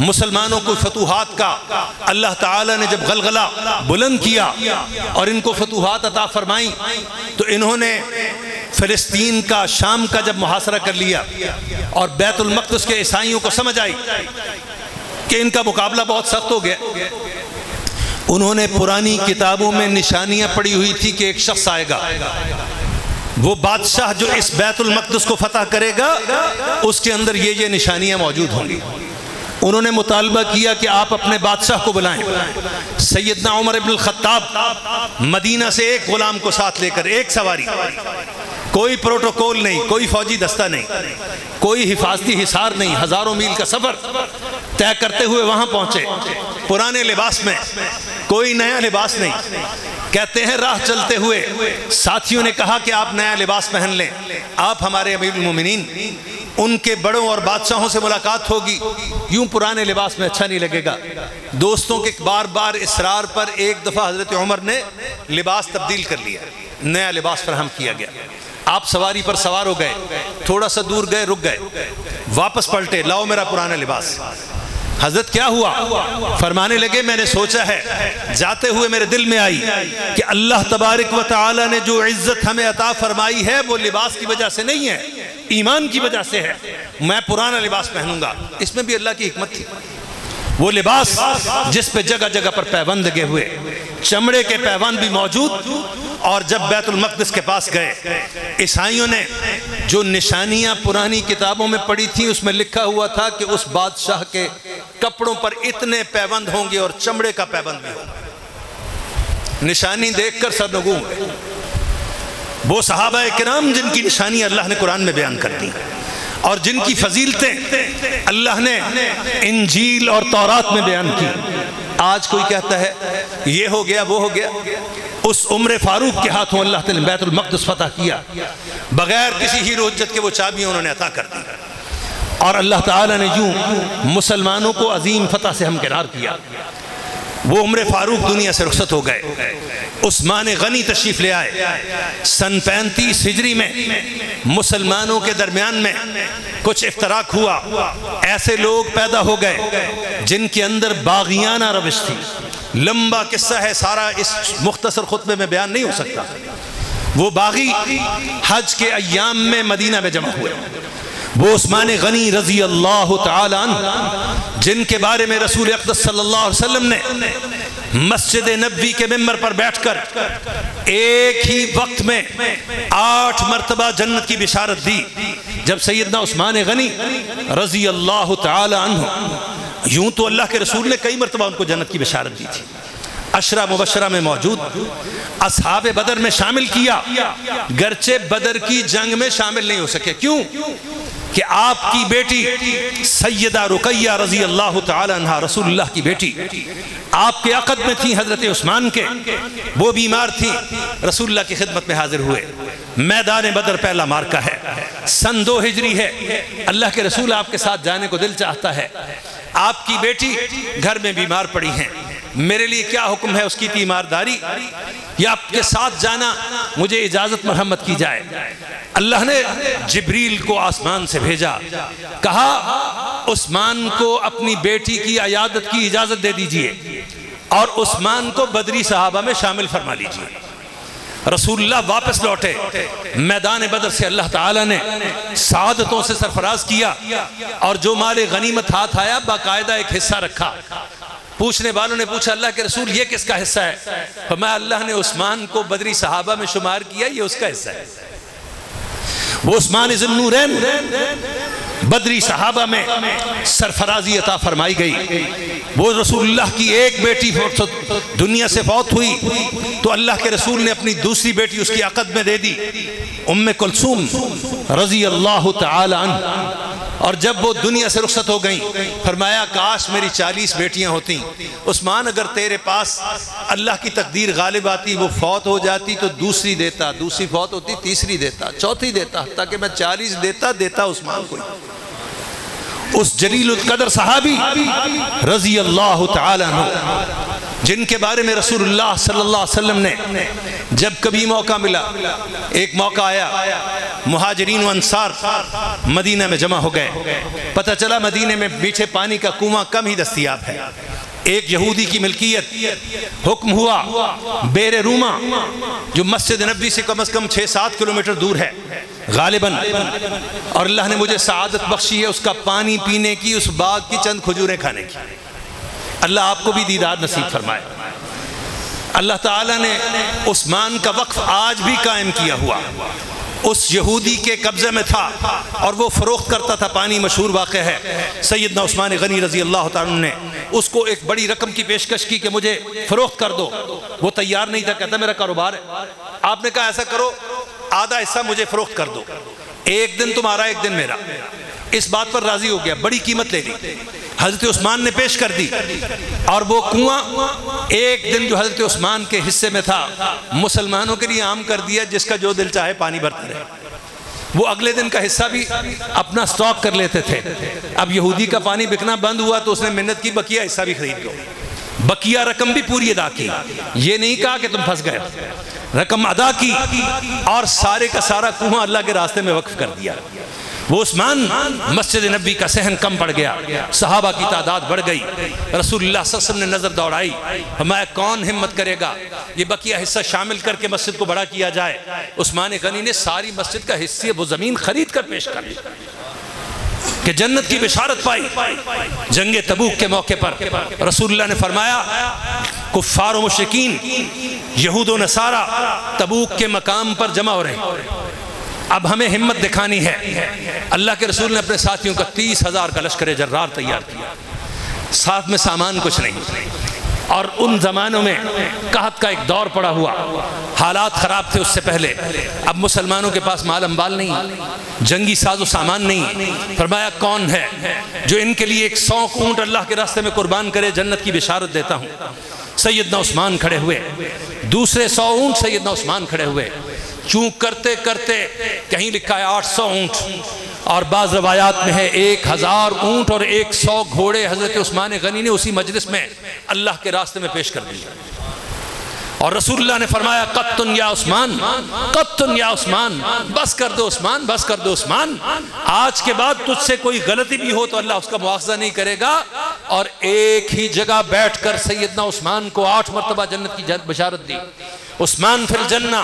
مسلمانوں کو فتوحات کا اللہ تعالیٰ نے جب غلغلہ بلند کیا اور ان کو فتوحات عطا فرمائیں تو انہوں نے فلسطین کا، شام کا جب محاصرہ کر لیا اور بیت المقدس کے عیسائیوں کو سمجھ آئی کہ ان کا مقابلہ بہت سخت ہو گیا، انہوں نے پرانی کتابوں میں نشانیاں پڑی ہوئی تھی کہ ایک شخص آئے گا، وہ بادشاہ جو اس بیت المقدس کو فتح کرے گا اس کے اندر یہ نشانیاں موجود ہوں گی. انہوں نے مطالبہ کیا کہ آپ اپنے بادشاہ کو بلائیں. سیدنا عمر ابن الخطاب مدینہ سے ایک غلام کو ساتھ لے کر، ایک سواری، کوئی پروٹوکول نہیں، کوئی فوجی دستہ نہیں، کوئی حفاظتی حصار نہیں، ہزاروں میل کا سفر طے کرتے ہوئے وہاں پہنچے پرانے لباس میں، کوئی نیا لباس نہیں. کہتے ہیں راہ چلتے ہوئے ساتھیوں نے کہا کہ آپ نیا لباس پہن لیں، آپ ہمارے امیر المومنین، ان کے بڑوں اور بادشاہوں سے ملاقات ہوگی، یوں پرانے لباس میں اچھا نہیں لگے گا. دوستوں کے بار بار اصرار پر ایک دفعہ حضرت عمر نے لباس تبدیل کر لیا، نیا لباس فراہم کیا گیا. آپ سواری پر سوار ہو گئے، تھوڑا سا دور گئے، رک گئے، واپس پلٹے، لاؤ میرا پرانا لباس. حضرت کیا ہوا؟ فرمانے لگے میں نے سوچا ہے، جاتے ہوئے میرے دل میں آئی کہ اللہ تبارک و تعالی نے جو عزت ہمیں عطا فرمائی ہے وہ لباس کی وجہ سے نہیں ہے، ایمان کی وجہ سے ہے. میں پرانا لباس پہنوں گا. اس میں بھی اللہ کی حکمت تھی. وہ لباس جس پہ جگہ جگہ پر پیوند لگے ہوئے، چمڑے کے پیوند بھی موجود. اور جب بیت المقدس کے پاس گئے، عیسائیوں نے جو نشانیاں پرانی کتابوں میں پڑھی تھیں اس میں لکھا ہوا تھا کہ اس بادشاہ کے کپڑوں پر اتنے پیوند ہوں گے اور چمڑے کا پیوند بھی ہوگا. نشانی دیکھ کر سرنگوں ہوئے. وہ صحابہ کرام جن کی نشانی اللہ نے قرآن میں بیان کر دی اور جن کی فضیلتیں اللہ نے انجیل اور تورات میں بیان کی. آج کوئی کہتا ہے یہ ہو گیا وہ ہو گیا. اس عمر فاروق کے ہاتھوں اللہ تعالی نے بیت المقدس فتح کیا، بغیر کسی ہیرو حجت کے وہ چابیاں انہوں نے عطا کر دی، اور اللہ تعالی نے یوں مسلمانوں کو عظیم فتح سے ہمکنار کیا. وہ عمر فاروق دنیا سے رخصت ہو گئے. عثمان غنی تشریف لے آئے. سن 35 ہجری میں مسلمانوں کے درمیان میں کچھ افتراق ہوا. ایسے لوگ پیدا ہو گئے جن کے اندر باغیانہ روش تھی. لمبا قصہ ہے، سارا اس مختصر خطبے میں بیان نہیں ہو سکتا. وہ باغی حج کے ایام میں مدینہ میں جمع ہوئے. وہ عثمان غنی رضی اللہ تعالی عنہ جن کے بارے میں رسول اقدس صلی اللہ علیہ وسلم نے مسجد نبوی کے ممبر پر بیٹھ کر ایک ہی وقت میں 8 مرتبہ جنت کی بشارت دی. جب سیدنا عثمان غنی رضی اللہ تعالی عنہ، یوں تو اللہ کے رسول نے کئی مرتبہ ان کو جنت کی بشارت دی تھی، عشرہ مبشرہ میں موجود، اصحاب بدر میں شامل کیا، گرچہ بدر کی جنگ میں شامل نہیں ہو سکے. کیوں؟ کہ آپ کی بیٹی سیدہ رقیہ رضی اللہ تعالی عنہ، رسول اللہ کی بیٹی، آپ کے عقد میں تھی حضرت عثمان کے، وہ بیمار تھی، رسول اللہ کی خدمت میں حاضر ہوئے. میدان بدر پہلا مارکہ ہے، سن 2 ہجری ہے. اللہ کے رسول آپ کے ساتھ جانے کو دل چاہتا ہے. آپ کی بیٹی گھر میں بیمار پڑی ہیں، میرے لیے کیا حکم ہے؟ اس کی تیمارداری یا آپ کے ساتھ جانا؟ مجھے اجازت مرحمت کی جائے. اللہ نے جبریل کو آسمان سے بھیجا، کہا عثمان کو اپنی بیٹی کی عیادت کی اجازت دے دیجئے اور عثمان کو بدری صحابہ میں شامل فرما لیجئے. رسول اللہ واپس لوٹے. میدان بدر سے اللہ تعالیٰ نے سعادتوں سے سرفراز کیا اور جو مال غنیمت ہاتھ آیا باقاعدہ ایک حصہ رکھا. پوچھنے والوں نے پوچھا اللہ کے رسول یہ کس کا حصہ ہے؟ فرمایا اللہ نے عثمان کو بدری صحابہ میں شمار کیا، یہ اس کا حصہ ہے. وہ عثمان ذو النورین بدری صحابہ میں سرفرازی عطا فرمائی گئی. وہ رسول اللہ کی ایک بیٹی دنیا سے فوت ہوئی تو اللہ کے رسول نے اپنی دوسری بیٹی اس کی عقد میں دے دی، ام کلثوم رضی اللہ تعالی عنہ. اور جب وہ دنیا سے رخصت ہو گئیں فرمایا کاش میری 40 بیٹیاں ہوتی. عثمان اگر تیرے پاس اللہ کی تقدیر غالب آتی، وہ فوت ہو جاتی تو دوسری دیتا، دوسری فوت ہوتی تیسری دیتا، چوتھی دیتا، تاکہ میں 40 دیتا عثمان کو. اس جلیل القدر صحابی رضی اللہ تعالیٰ عنہ جن کے بارے میں رسول اللہ صلی اللہ علیہ وسلم نے جب کبھی موقع ملا، ایک موقع آیا مہاجرین و انصار مدینہ میں جمع ہو گئے. پتہ چلا مدینہ میں میٹھے پانی کا کنواں کم ہی دستیاب ہے. ایک یہودی کی ملکیت. حکم ہوا بیر روما جو مسجد نبوی سے کم از کم 6-7 کلومیٹر دور ہے غالباً، اور اللہ نے مجھے سعادت بخشی ہے اس کا پانی پینے کی، اس باغ کی چند کھجوریں کھانے کی. اللہ آپ کو بھی دیدار نصیب فرمائے. اللہ تعالیٰ نے عثمان کا وقف آج بھی قائم کیا ہوا. اس یہودی کے قبضے میں تھا اور وہ فروخت کرتا تھا پانی. مشہور واقعہ ہے، سیدنا عثمان غنی رضی اللہ تعالیٰ نے اس کو ایک بڑی رقم کی پیشکش کی کہ مجھے فروخت کر دو. وہ تیار نہیں تھا، کہتا میرا کاروبار ہے. آپ نے کہا ایسا کرو آدھا حصہ مجھے فروخت کر دو، ایک دن تمہارا ایک دن میرا. اس بات پر راضی ہو گیا، بڑی قیمت لے لی. حضرت عثمان نے پیش کر دی اور وہ کنواں ایک دن جو حضرت عثمان کے حصے میں تھا مسلمانوں کے لیے عام کر دیا، جس کا جو دل چاہے پانی بھرتا رہے. وہ اگلے دن کا حصہ بھی اپنا سٹاک کر لیتے تھے. اب یہودی کا پانی بکنا بند ہوا تو اس نے منت کی بقیہ حصہ بھی خرید لو. بقیہ رقم بھی پوری ادا کی. یہ نہیں کہا کہ تم پھنس گئے، رقم ادا کی اور سارے کا سارا کنواں اللہ کے راستے میں وقف کر دیا. وہ عثمان مسجد نبی کا صحن کم پڑ گیا، صحابہ کی تعداد بڑھ گئی. رسول اللہ صلی اللہ علیہ وسلم نے نظر دوڑائی، فرمایا کون ہمت کرے گا یہ بقیہ حصہ شامل کر کے مسجد کو بڑا کیا جائے. عثمان غنی نے ساری مسجد کا حصہ وہ زمین خرید کر پیش کر کہ جنت کی بشارت پائی. جنگ تبوک کے موقع پر رسول اللہ نے فرمایا کفار و مشرکین یہود و نصارہ تبوک کے مقام پر جمع ہو رہے ہیں، اب ہمیں ہمت دکھانی ہے. اللہ کے رسول نے اپنے ساتھیوں کا 30,000 کا لشکر جرار تیار کیا، ساتھ میں سامان کچھ نہیں. اور ان زمانوں میں قحط کا ایک دور پڑا ہوا، حالات خراب تھے اس سے پہلے. اب مسلمانوں کے پاس مال اموال نہیں، جنگی ساز و سامان نہیں. فرمایا کون ہے جو ان کے لیے 100 اونٹ اللہ کے راستے میں قربان کرے، جنت کی بشارت دیتا ہوں. سیدنا عثمان کھڑے ہوئے، دوسرے 100 اونٹ سیدنا عثمان کھڑے ہوئے. چون کرتے کرتے کہیں لکھا ہے 800 اونٹ اور بعض روایات میں ہے 1000 اونٹ اور 100 گھوڑے حضرت عثمان غنی نے اسی مجلس میں اللہ کے راستے میں پیش کر دیا. اور رسول اللہ نے فرمایا قطن یا عثمان، قطن یا عثمان، بس کر دو عثمان، بس کر دو عثمان. آج کے بعد تجھ سے کوئی غلطی بھی ہو تو اللہ اس کا مواخذہ نہیں کرے گا. اور ایک ہی جگہ بیٹھ کر سیدنا عثمان کو 8 مرتبہ جنت کی بشارت دی. عثمان فی الجنہ،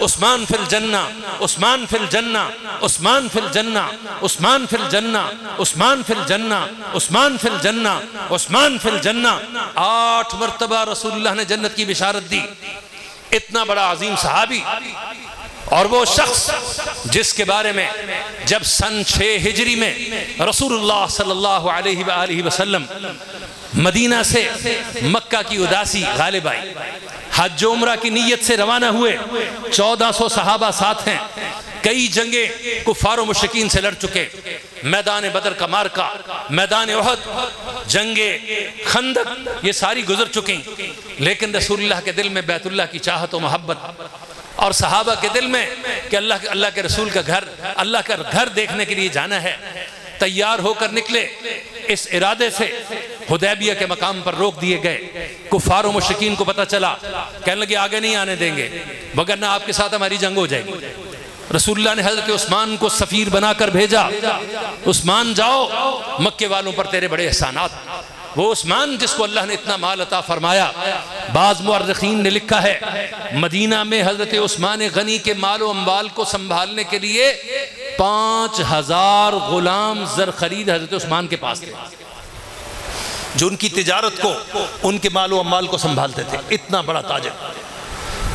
عثمان فی الجنہ، عثمان فی الجنہ، عثمان فی الجنہ، عثمان فی الجنہ، عثمان فی الجنہ، عثمان فی الجنہ، عثمان فی الجنہ. 8 مرتبہ رسول اللہ نے جنت کی بشارت دی. اتنا بڑا عظیم صحابی اور وہ شخص جس کے بارے میں جب سن 6 ہجری میں رسول اللہ صلی اللہ علیہ وآلہ وسلم مدینہ سے مکہ کی اداسی غالب آئی، حج و عمرہ کی نیت سے روانہ ہوئے. 1400 صحابہ ساتھ ہیں. کئی جنگیں کفار و مشرکین سے لڑ چکے، میدان بدر کا مارکہ، میدان احد، جنگ خندق، یہ ساری گزر چکیں. لیکن رسول اللہ کے دل میں بیت اللہ کی چاہت و محبت اور صحابہ کے دل میں کہ اللہ کے رسول کا گھر، اللہ کا گھر دیکھنے کے لیے جانا ہے. تیار ہو کر نکلے. اس ارادے سے حدیبیہ کے مقام پر روک دیے گئے. کفار و مشرکین کو پتہ چلا، کہنے لگے آگے نہیں آنے دیں گے وگرنہ آپ کے ساتھ ہماری جنگ ہو جائے گی. رسول اللہ نے حضرت عثمان کو سفیر بنا کر بھیجا، عثمان جاؤ، مکے والوں پر تیرے بڑے احسانات. وہ عثمان جس کو اللہ نے اتنا مال عطا فرمایا، بعض مورخین نے لکھا ہے مدینہ میں حضرت عثمان غنی کے مال و اموال کو سنبھالنے کے لیے 5000 غلام زر خرید حضرت عثمان کے پاس تھے جو ان کی تجارت کو، ان کے مال و اموال کو سنبھالتے تھے. اتنا بڑا تاجر.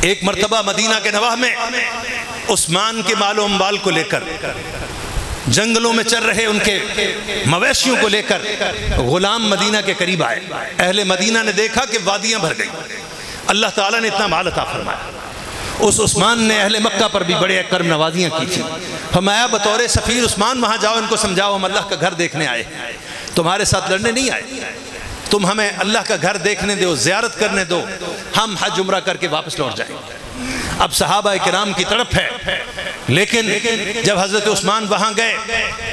ایک مرتبہ مدینہ کے نواح میں عثمان کے مال و اموال کو لے کر، جنگلوں میں چل رہے ان کے مویشیوں کو لے کر غلام مدینہ کے قریب آئے. اہل مدینہ نے دیکھا کہ وادیاں بھر گئی. اللہ تعالیٰ نے اتنا مال عطا فرمایا. اس عثمان نے اہل مکہ پر بھی بڑے کرم نوازیاں کی تھی. فرمایا بطور سفیر عثمان وہاں جاؤ، ان کو سمجھاؤ ہم اللہ کا گھر دیکھنے آئے، تمہارے ساتھ لڑنے نہیں آئے. تم ہمیں اللہ کا گھر دیکھنے دو، زیارت کرنے دو، ہم حج عمرہ کر کے واپس لوٹ جائیں. اب صحابہ کرام کی طرف ہے، لیکن جب حضرت عثمان وہاں گئے،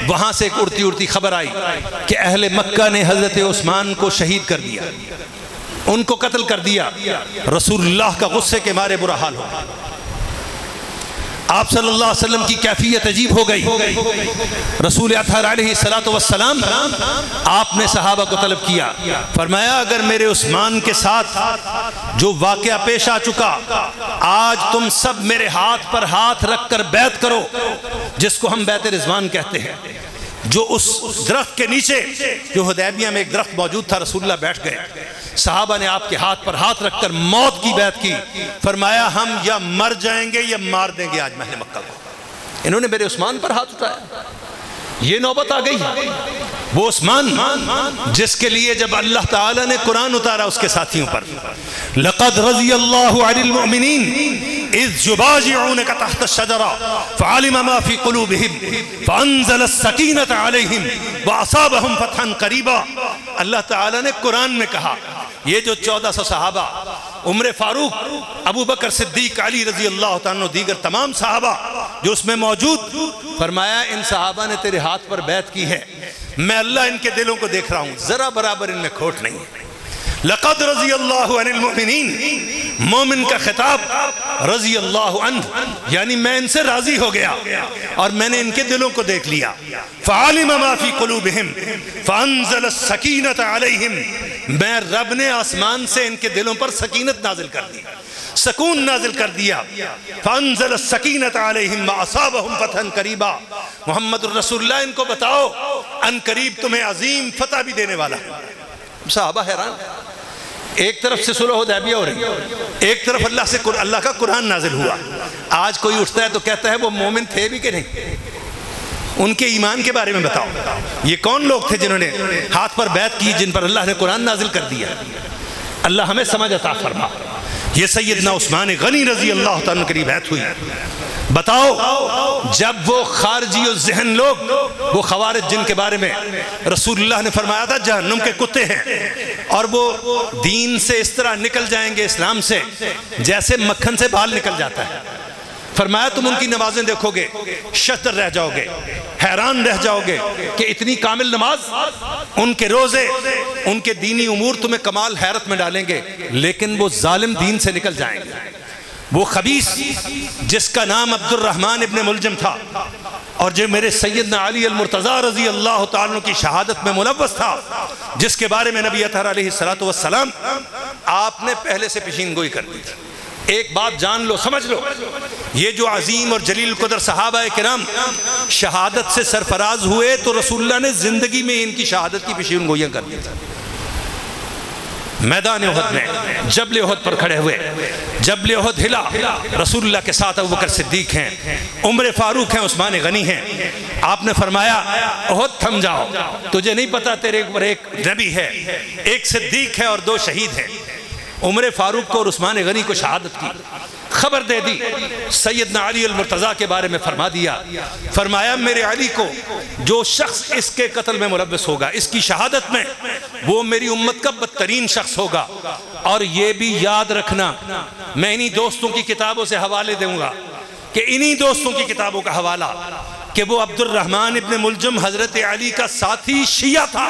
وہاں سے ایک اڑتی اڑتی خبر آئی کہ اہل مکہ نے حضرت عثمان کو شہید کر دیا، ان کو قتل کر دیا. رسول اللہ کا غصے کے مارے برا حال ہو. آپ صلی اللہ علیہ وسلم کی کیفیت عجیب ہو گئی. رسول اطہر علیہ السلام آپ نے صحابہ کو طلب کیا, فرمایا اگر میرے عثمان کے ساتھ جو واقعہ پیش آ چکا, آج تم سب میرے ہاتھ پر ہاتھ رکھ کر بیعت کرو, جس کو ہم بیعت رضوان کہتے ہیں, جو اس درخت کے نیچے جو حدیبیہ میں ایک درخت موجود تھا, رسول اللہ بیٹھ گئے, صحابہ نے آپ کے ہاتھ پر ہاتھ رکھ کر موت کی بیعت کی, فرمایا ہم یا مر جائیں گے یا مار دیں گے آج محل مکہ کو. انہوں نے میرے عثمان پر ہاتھ اٹھایا. یہ نوبت آ گئی. وہ عثمان جس کے لیے جب اللہ تعالیٰ نے قرآن اتارا اس کے ساتھیوں پر, لَقَدْ رَضِيَ اللَّهُ عَنِ الْمُؤْمِنِينَ إِذْ يُبَايِعُونَكَ تَحْتَ الشَّجَرَةِ فَعَلِمَ مَا فِي قُلُوبِهِمْ فَأَنزَلَ السَّكِينَةَ عَلَيْهِمْ وَأَصَابَهُمْ فَتْحًا قَرِيبًا. اللہ تعالیٰ نے قرآن میں کہا یہ جو 1400 صحابہ, عمر فاروق, ابو بکر صدیق, علی رضی اللہ تعالیٰ, دیگر تمام صحابہ جو اس میں موجود, فرمایا ان صحابہ نے تیرے ہاتھ پر بیعت کی ہے, میں اللہ ان کے دلوں کو دیکھ رہا ہوں, ذرا برابر ان میں کھوٹ نہیں ہے. لَقَدْ رَضِيَ اللَّهُ عَنِ الْمُؤْمِنِينَ, مومن کا خطاب رضی اللہ عنہ, یعنی میں ان سے راضی ہو گیا اور میں نے ان کے دلوں کو دیکھ لیا. فَعَلِمَ مَا فِي قُلُوبِهِمْ فَأَنزَلَ السَّكِينَةَ عَلَيْهِمْ, میں رب نے آسمان سے ان کے دلوں پر سکینت نازل کر دی, سکون نازل کر دیا. فَأَنزَلَ السَّكِينَةَ عَلَيْهِمْ وَأَصَابَهُمْ فَتْحًا قَرِيبًا. محمد الرسول اللہ ان کو بتاؤ ان قریب تمہیں عظیم فتح بھی دینے والا. صحابہ حیران, ایک طرف سے صلح حدیبیہ ہو رہی, ایک طرف اللہ کا قرآن نازل ہوا. آج کوئی اٹھتا ہے تو کہتا ہے وہ مومن تھے بھی کہ نہیں, ان کے ایمان کے بارے میں بتاؤ. یہ کون لوگ تھے جنہوں نے ہاتھ پر بیعت کی, جن پر اللہ نے قرآن نازل کر دیا؟ اللہ ہمیں سمجھ عطا فرما. یہ سیدنا عثمان غنی رضی اللہ تعالیٰ کی بیعت ہوئی. بتاؤ جب وہ خارجی و ذہن لوگ, وہ خوارج جن کے بارے میں رسول اللہ نے فرمایا تھا جہنم کے کتے ہیں, اور وہ دین سے اس طرح نکل جائیں گے, اسلام سے, جیسے مکھن سے بال نکل جاتا ہے. فرمایا تم ان کی نمازیں دیکھو گے, شتر رہ جاؤ گے, حیران رہ جاؤ گے کہ اتنی کامل نماز, ان کے روزے, ان کے دینی امور تمہیں کمال حیرت میں ڈالیں گے, لیکن وہ ظالم دین سے نکل جائیں گے. وہ خبیث جس کا نام عبد الرحمن ابن ملجم تھا, اور جو میرے سیدنا علی المرتضیٰ رضی اللہ تعالیٰ کی شہادت میں ملوث تھا, جس کے بارے میں نبی اطہر علیہ السلام آپ نے پہلے سے پیشین گوئی کر دی تھی. ایک بات جان لو, سمجھ لو, یہ جو عظیم اور جلیل قدر صحابہ کرام شہادت سے سرفراز ہوئے, تو رسول اللہ نے زندگی میں ان کی شہادت کی پیشین گوئیاں کر دی تھی. میدان احد میں جبل احد پر کھڑے ہوئے, جبل احد ہلا, رسول اللہ کے ساتھ ابو بکر صدیق ہیں, عمر فاروق ہیں, عثمان غنی ہیں. آپ نے فرمایا احد تھم جاؤ, تجھے نہیں پتا تیرے اوپر ایک نبی ہے, ایک صدیق ہے اور 2 شہید ہیں. عمر فاروق کو اور عثمان غنی کو شہادت کی خبر دے دی. سیدنا علی المرتضیٰ کے بارے میں فرما دیا, فرمایا میرے علی کو جو شخص اس کے قتل میں ملوث ہوگا, اس کی شہادت میں, وہ میری امت کا بدترین شخص ہوگا. اور یہ بھی یاد رکھنا, میں انہی دوستوں کی کتابوں سے حوالے دوں گا, کہ انہی دوستوں کی کتابوں کا حوالہ, کہ وہ عبد الرحمن ابن ملجم حضرت علی کا ساتھی شیعہ تھا,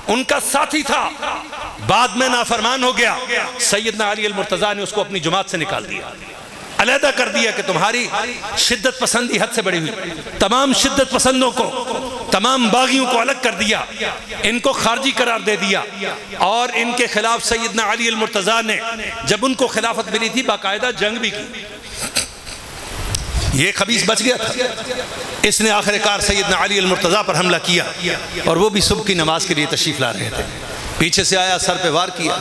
ان کا ساتھی تھا, بعد میں نافرمان ہو گیا. سیدنا علی المرتضیٰ نے اس کو اپنی جماعت سے نکال دیا, علیحدہ کر دیا کہ تمہاری شدت پسندی حد سے بڑی ہوئی. تمام شدت پسندوں کو, تمام باغیوں کو الگ کر دیا, ان کو خارجی قرار دے دیا, اور ان کے خلاف سیدنا علی المرتضیٰ نے جب ان کو خلافت ملی تھی باقاعدہ جنگ بھی کی. یہ خبیث بچ گیا تھا, اس نے آخر کار سیدنا علی المرتضیٰ پر حملہ کیا, اور وہ بھی صبح کی نماز کے لیے تشریف لا رہے تھے. پیچھے سے آیا, سر پہ وار کیا,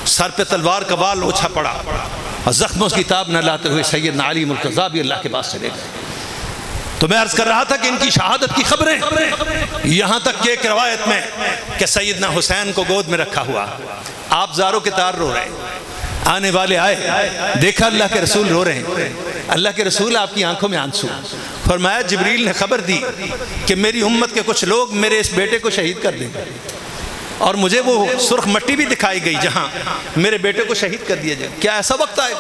سر پہ تلوار کا بال اوچھا پڑا, اور زخموں کی تاب نہ لاتے ہوئے سیدنا علی المرتضیٰ بھی اللہ کے پاس چلے گئے. تو میں عرض کر رہا تھا کہ ان کی شہادت کی خبریں, یہاں تک کہ ایک روایت میں کہ سیدنا حسین کو گود میں رکھا ہوا, آپ زاروں کے تار رو رہے ہیں, آنے والے آئے, دیکھا اللہ کے رسول رو رہے ہیں. اللہ کے رسول آپ کی آنکھوں میں آنسو. فرمایا جبریل نے خبر دی کہ میری امت کے کچھ لوگ میرے اس بیٹے کو شہید کر دیں گے, اور مجھے وہ سرخ مٹی بھی دکھائی گئی جہاں میرے بیٹے کو شہید کر دیا جائے. کیا ایسا وقت آئے؟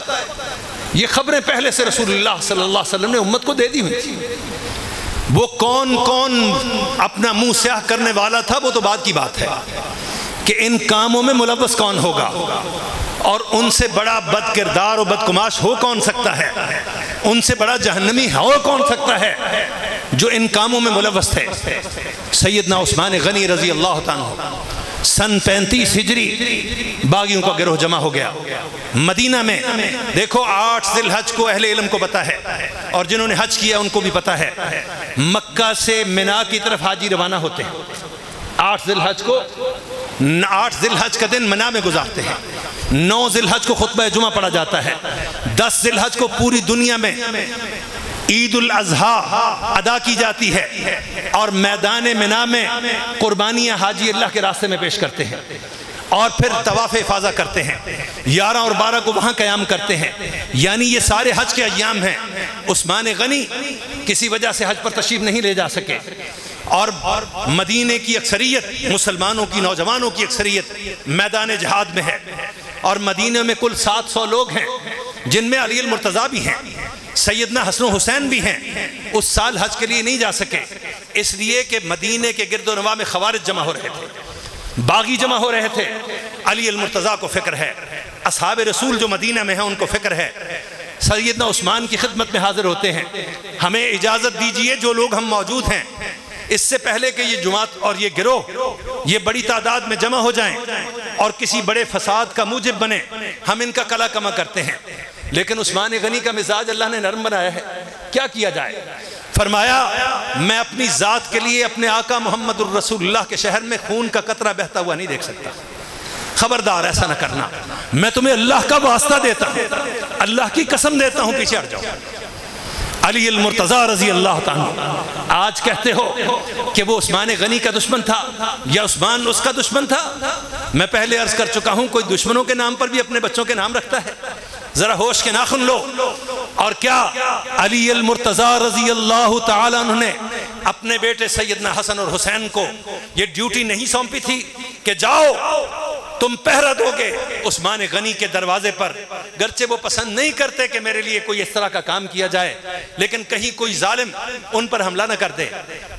یہ خبریں پہلے سے رسول اللہ صلی اللہ علیہ وسلم نے امت کو دے دی ہوئی تھی. وہ کون کون اپنا منہ سیاہ کرنے والا تھا وہ تو بعد کی بات ہے, کہ ان کاموں میں ملوث کون ہوگا, اور ان سے بڑا بد کردار و بدکماش ہو کون سکتا ہے. ان سے بڑا جہنمی اور کون سکتا ہے جو ان کاموں میں ملوث تھے؟ سیدنا عثمان غنی رضی اللہ تعالیٰ سن 35 ہجری باغیوں کا گروہ جمع ہو گیا مدینہ میں. دیکھو 8 ذی الحج کو اہل علم کو پتا ہے اور جنہوں نے حج کیا ان کو بھی پتا ہے. مکہ سے منا کی طرف حاجی روانہ ہوتے ہیں 8 ذی الحج کو. 8 ذی الحج کا دن منا میں گزارتے ہیں. 9 ذی الحج کو خطبہ جمعہ پڑھا جاتا ہے. 10 ذی الحج کو پوری دنیا میں عید الاضحیٰ ادا کی جاتی ہے اور میدان منا میں قربانیاں حاجی اللہ کے راستے میں پیش کرتے ہیں اور پھر طواف افاضہ کرتے ہیں. 11 اور 12 کو وہاں قیام کرتے ہیں. یعنی یہ سارے حج کے ایام ہیں. عثمان غنی کسی وجہ سے حج پر تشریف نہیں لے جا سکے اور مدینے کی اکثریت مسلمانوں کی نوجوانوں کی اکثریت میدان جہاد میں ہے اور مدینے میں کل 700 لوگ ہیں جن میں علی المرتضیٰ بھی ہیں, سیدنا حسن و حسین بھی ہیں. اس سال حج کے لیے نہیں جا سکے اس لیے کہ مدینے کے گرد و نواح میں خوارج جمع ہو رہے تھے, باغی جمع ہو رہے تھے. علی المرتضیٰ کو فکر ہے, اصحاب رسول جو مدینہ میں ہیں ان کو فکر ہے. سیدنا عثمان کی خدمت میں حاضر ہوتے ہیں, ہمیں اجازت دیجئے جو لوگ ہم موجود ہیں اس سے پہلے کہ یہ جماعت اور یہ گروہ یہ بڑی تعداد میں جمع ہو جائیں اور کسی بڑے فساد کا موجب بنے, ہم ان کا کلا کما کرتے ہیں. لیکن عثمان غنی کا مزاج اللہ نے نرم بنایا ہے, کیا کیا جائے؟ فرمایا میں اپنی ذات کے لیے اپنے آقا محمد الرسول اللہ کے شہر میں خون کا قطرہ بہتا ہوا نہیں دیکھ سکتا. خبردار ایسا نہ کرنا, میں تمہیں اللہ کا واسطہ دیتا ہوں, اللہ کی قسم دیتا ہوں پیچھے ہٹ جاؤ. علی المرتضیٰ رضی اللہ تعالیٰ آج کہتے ہو کہ وہ عثمان غنی کا دشمن تھا یا عثمان اس کا دشمن تھا؟ میں پہلے عرض کر چکا ہوں کوئی دشمنوں کے نام پر بھی اپنے بچوں کے نام رکھتا ہے؟ ذرا ہوش کے ناخن لو. اور کیا علی المرتضیٰ رضی اللہ تعالیٰ عنہ نے اپنے بیٹے سیدنا حسن اور حسین کو یہ ڈیوٹی نہیں سونپی تھی کہ جاؤ تم پہرہ دو گے عثمان غنی کے دروازے پر؟ گرچہ وہ پسند نہیں کرتے کہ میرے لیے کوئی اس طرح کا کام کیا جائے, لیکن کہیں کوئی ظالم ان پر حملہ نہ کر دے.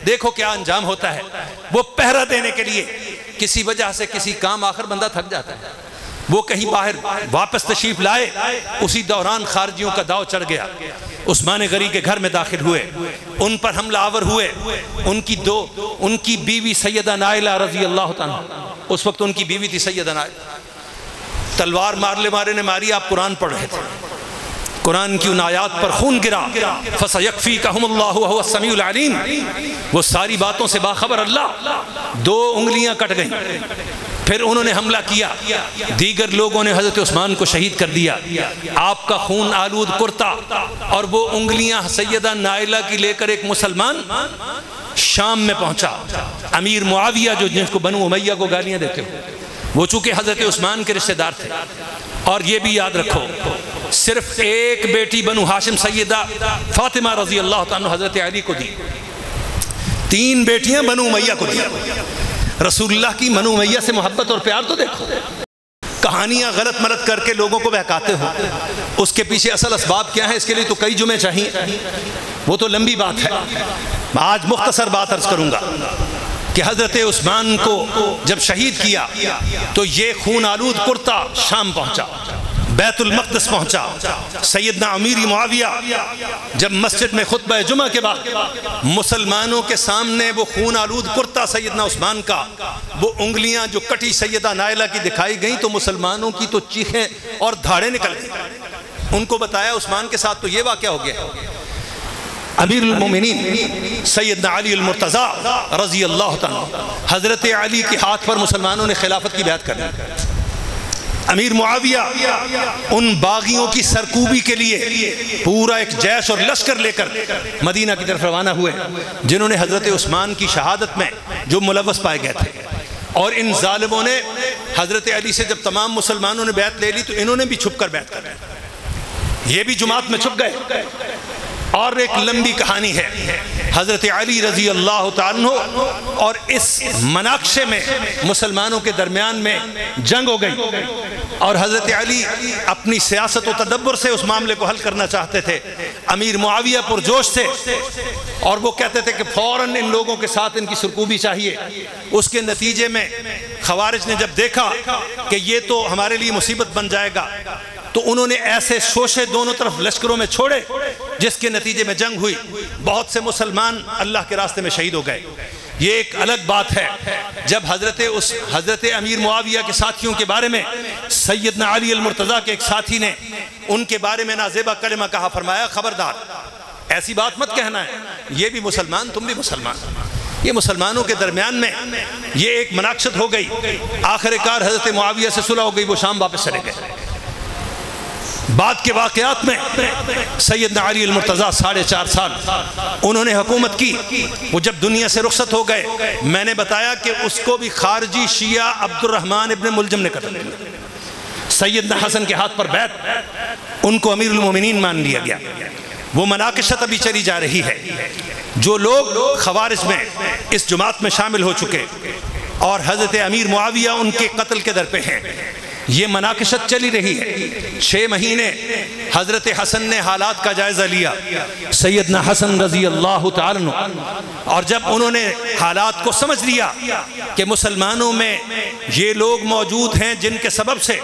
دیکھو کیا انجام ہوتا ہے. وہ پہرہ دینے کے لیے کسی وجہ سے کسی کام آخر بندہ تھک جاتا ہے, وہ کہیں باہر واپس تشریف لائے, اسی دوران خارجیوں کا داؤ چڑھ گیا. عثمان غنی کے گھر میں داخل ہوئے, ان پر حملہ آور ہوئے. ان کی بیوی سیدہ نائلہ رضی اللہ تعالیٰ, اس وقت ان کی بیوی تھی سیدہ نائلہ, تلوار مارے نے ماری. آپ قرآن پڑھ رہے تھے, قرآن کی ان آیات پر خون گرا. فَسَيَكْفِيكَهُمُ اللَّهُ وَهُوَ السَّمِيعُ الْعَلِيمُ. وہ ساری باتوں سے باخبر اللہ. 2 انگلیاں کٹ گئیں. پھر انہوں نے حملہ کیا, دیگر لوگوں نے حضرت عثمان کو شہید کر دیا. آپ کا خون آلود کرتا اور وہ انگلیاں سیدہ نائلہ کی لے کر ایک مسلمان شام میں پہنچا. امیر معاویہ جو جن کو بنو امیہ کو گالیاں دیتے ہو, وہ چونکہ حضرت عثمان کے رشتہ دار تھے. اور یہ بھی یاد رکھو صرف ایک بیٹی بنو ہاشم سیدہ فاطمہ رضی اللہ عنہ حضرت علی کو دی, 3 بیٹیاں بنو امیہ کو دی. رسول اللہ کی بنو امیہ سے محبت اور پیار تو دیکھو. کہانیاں غلط ملت کر کے لوگوں کو بہکاتے ہو, اس کے پیچھے اصل اسباب کیا ہیں اس کے لیے تو کئی جمعے چاہیے, وہ تو لمبی بات ہے. آج مختصر بات عرض کروں گا کہ حضرت عثمان کو جب شہید کیا تو یہ خون آلود کرتا شام پہنچا, بیت المقدس پہنچا. سیدنا امیر معاویہ جب مسجد میں خطبہ جمعہ کے بعد مسلمانوں کے سامنے وہ خون آلود کرتا سیدنا عثمان کا, وہ انگلیاں جو کٹی سیدہ نائلہ کی دکھائی گئیں تو مسلمانوں کی تو چیخیں اور دھاڑیں نکل گئیں. ان کو بتایا عثمان کے ساتھ تو یہ واقعہ ہو گیا. امیر المومنین سیدنا علی المرتضیٰ رضی اللہ تعالیٰ, حضرت علی کے ہاتھ پر مسلمانوں نے خلافت کی بیعت کر لی. امیر معاویہ ان باغیوں کی سرکوبی کے لیے پورا ایک جیش اور لشکر لے کر مدینہ کی طرف روانہ ہوئے, جنہوں نے حضرت عثمان کی شہادت میں جو ملوث پائے گئے تھے. اور ان ظالموں نے حضرت علی سے جب تمام مسلمانوں نے بیعت لے لی تو انہوں نے بھی چھپ کر بیعت کر لی, یہ بھی جماعت میں چھپ گئے. اور ایک لمبی کہانی ہے. حضرت علی رضی اللہ تعالیٰ اور اس مناقشے میں مسلمانوں کے درمیان میں جنگ ہو گئی. اور حضرت علی اپنی سیاست و تدبر سے اس معاملے کو حل کرنا چاہتے تھے. امیر معاویہ پرجوش تھے اور وہ کہتے تھے کہ فوراً ان لوگوں کے ساتھ ان کی سرکوبی چاہیے. اس کے نتیجے میں خوارج نے جب دیکھا کہ یہ تو ہمارے لیے مصیبت بن جائے گا تو انہوں نے ایسے شوشے دونوں طرف لشکروں میں چھوڑے جس کے نتیجے میں جنگ ہوئی. بہت سے مسلمان اللہ کے راستے میں شہید ہو گئے. یہ ایک الگ بات ہے. جب حضرت امیر معاویہ کے ساتھیوں کے بارے میں سیدنا علی المرتضیٰ کے ایک ساتھی نے ان کے بارے میں نازیبہ کلمہ کہا، فرمایا خبردار ایسی بات مت کہنا ہے، یہ بھی مسلمان تم بھی مسلمان. یہ مسلمانوں کے درمیان میں یہ ایک مناقشت ہو گئی. آخر کار حضرت معاویہ سے صلح ہو گئی، وہ شام واپس چلے گئے. بعد کے واقعات میں سیدنا علی المرتضیٰ 4.5 سال انہوں نے حکومت کی. وہ جب دنیا سے رخصت ہو گئے، میں نے بتایا کہ اس کو بھی خارجی شیعہ عبد الرحمن ابن ملجم نے قتل کیا. سیدنا حسن کے ہاتھ پر بیعت، ان کو امیر المومنین مان لیا گیا. وہ مناقشت ابھی چلی جا رہی ہے. جو لوگ خوارج میں اس جماعت میں شامل ہو چکے اور حضرت امیر معاویہ ان کے قتل کے در پہ ہیں، یہ مناقشت چلی رہی ہے. 6 مہینے حضرت حسن نے حالات کا جائزہ لیا، سیدنا حسن رضی اللہ تعالیٰ عنہ، اور جب انہوں نے حالات کو سمجھ لیا کہ مسلمانوں میں یہ لوگ موجود ہیں جن کے سبب سے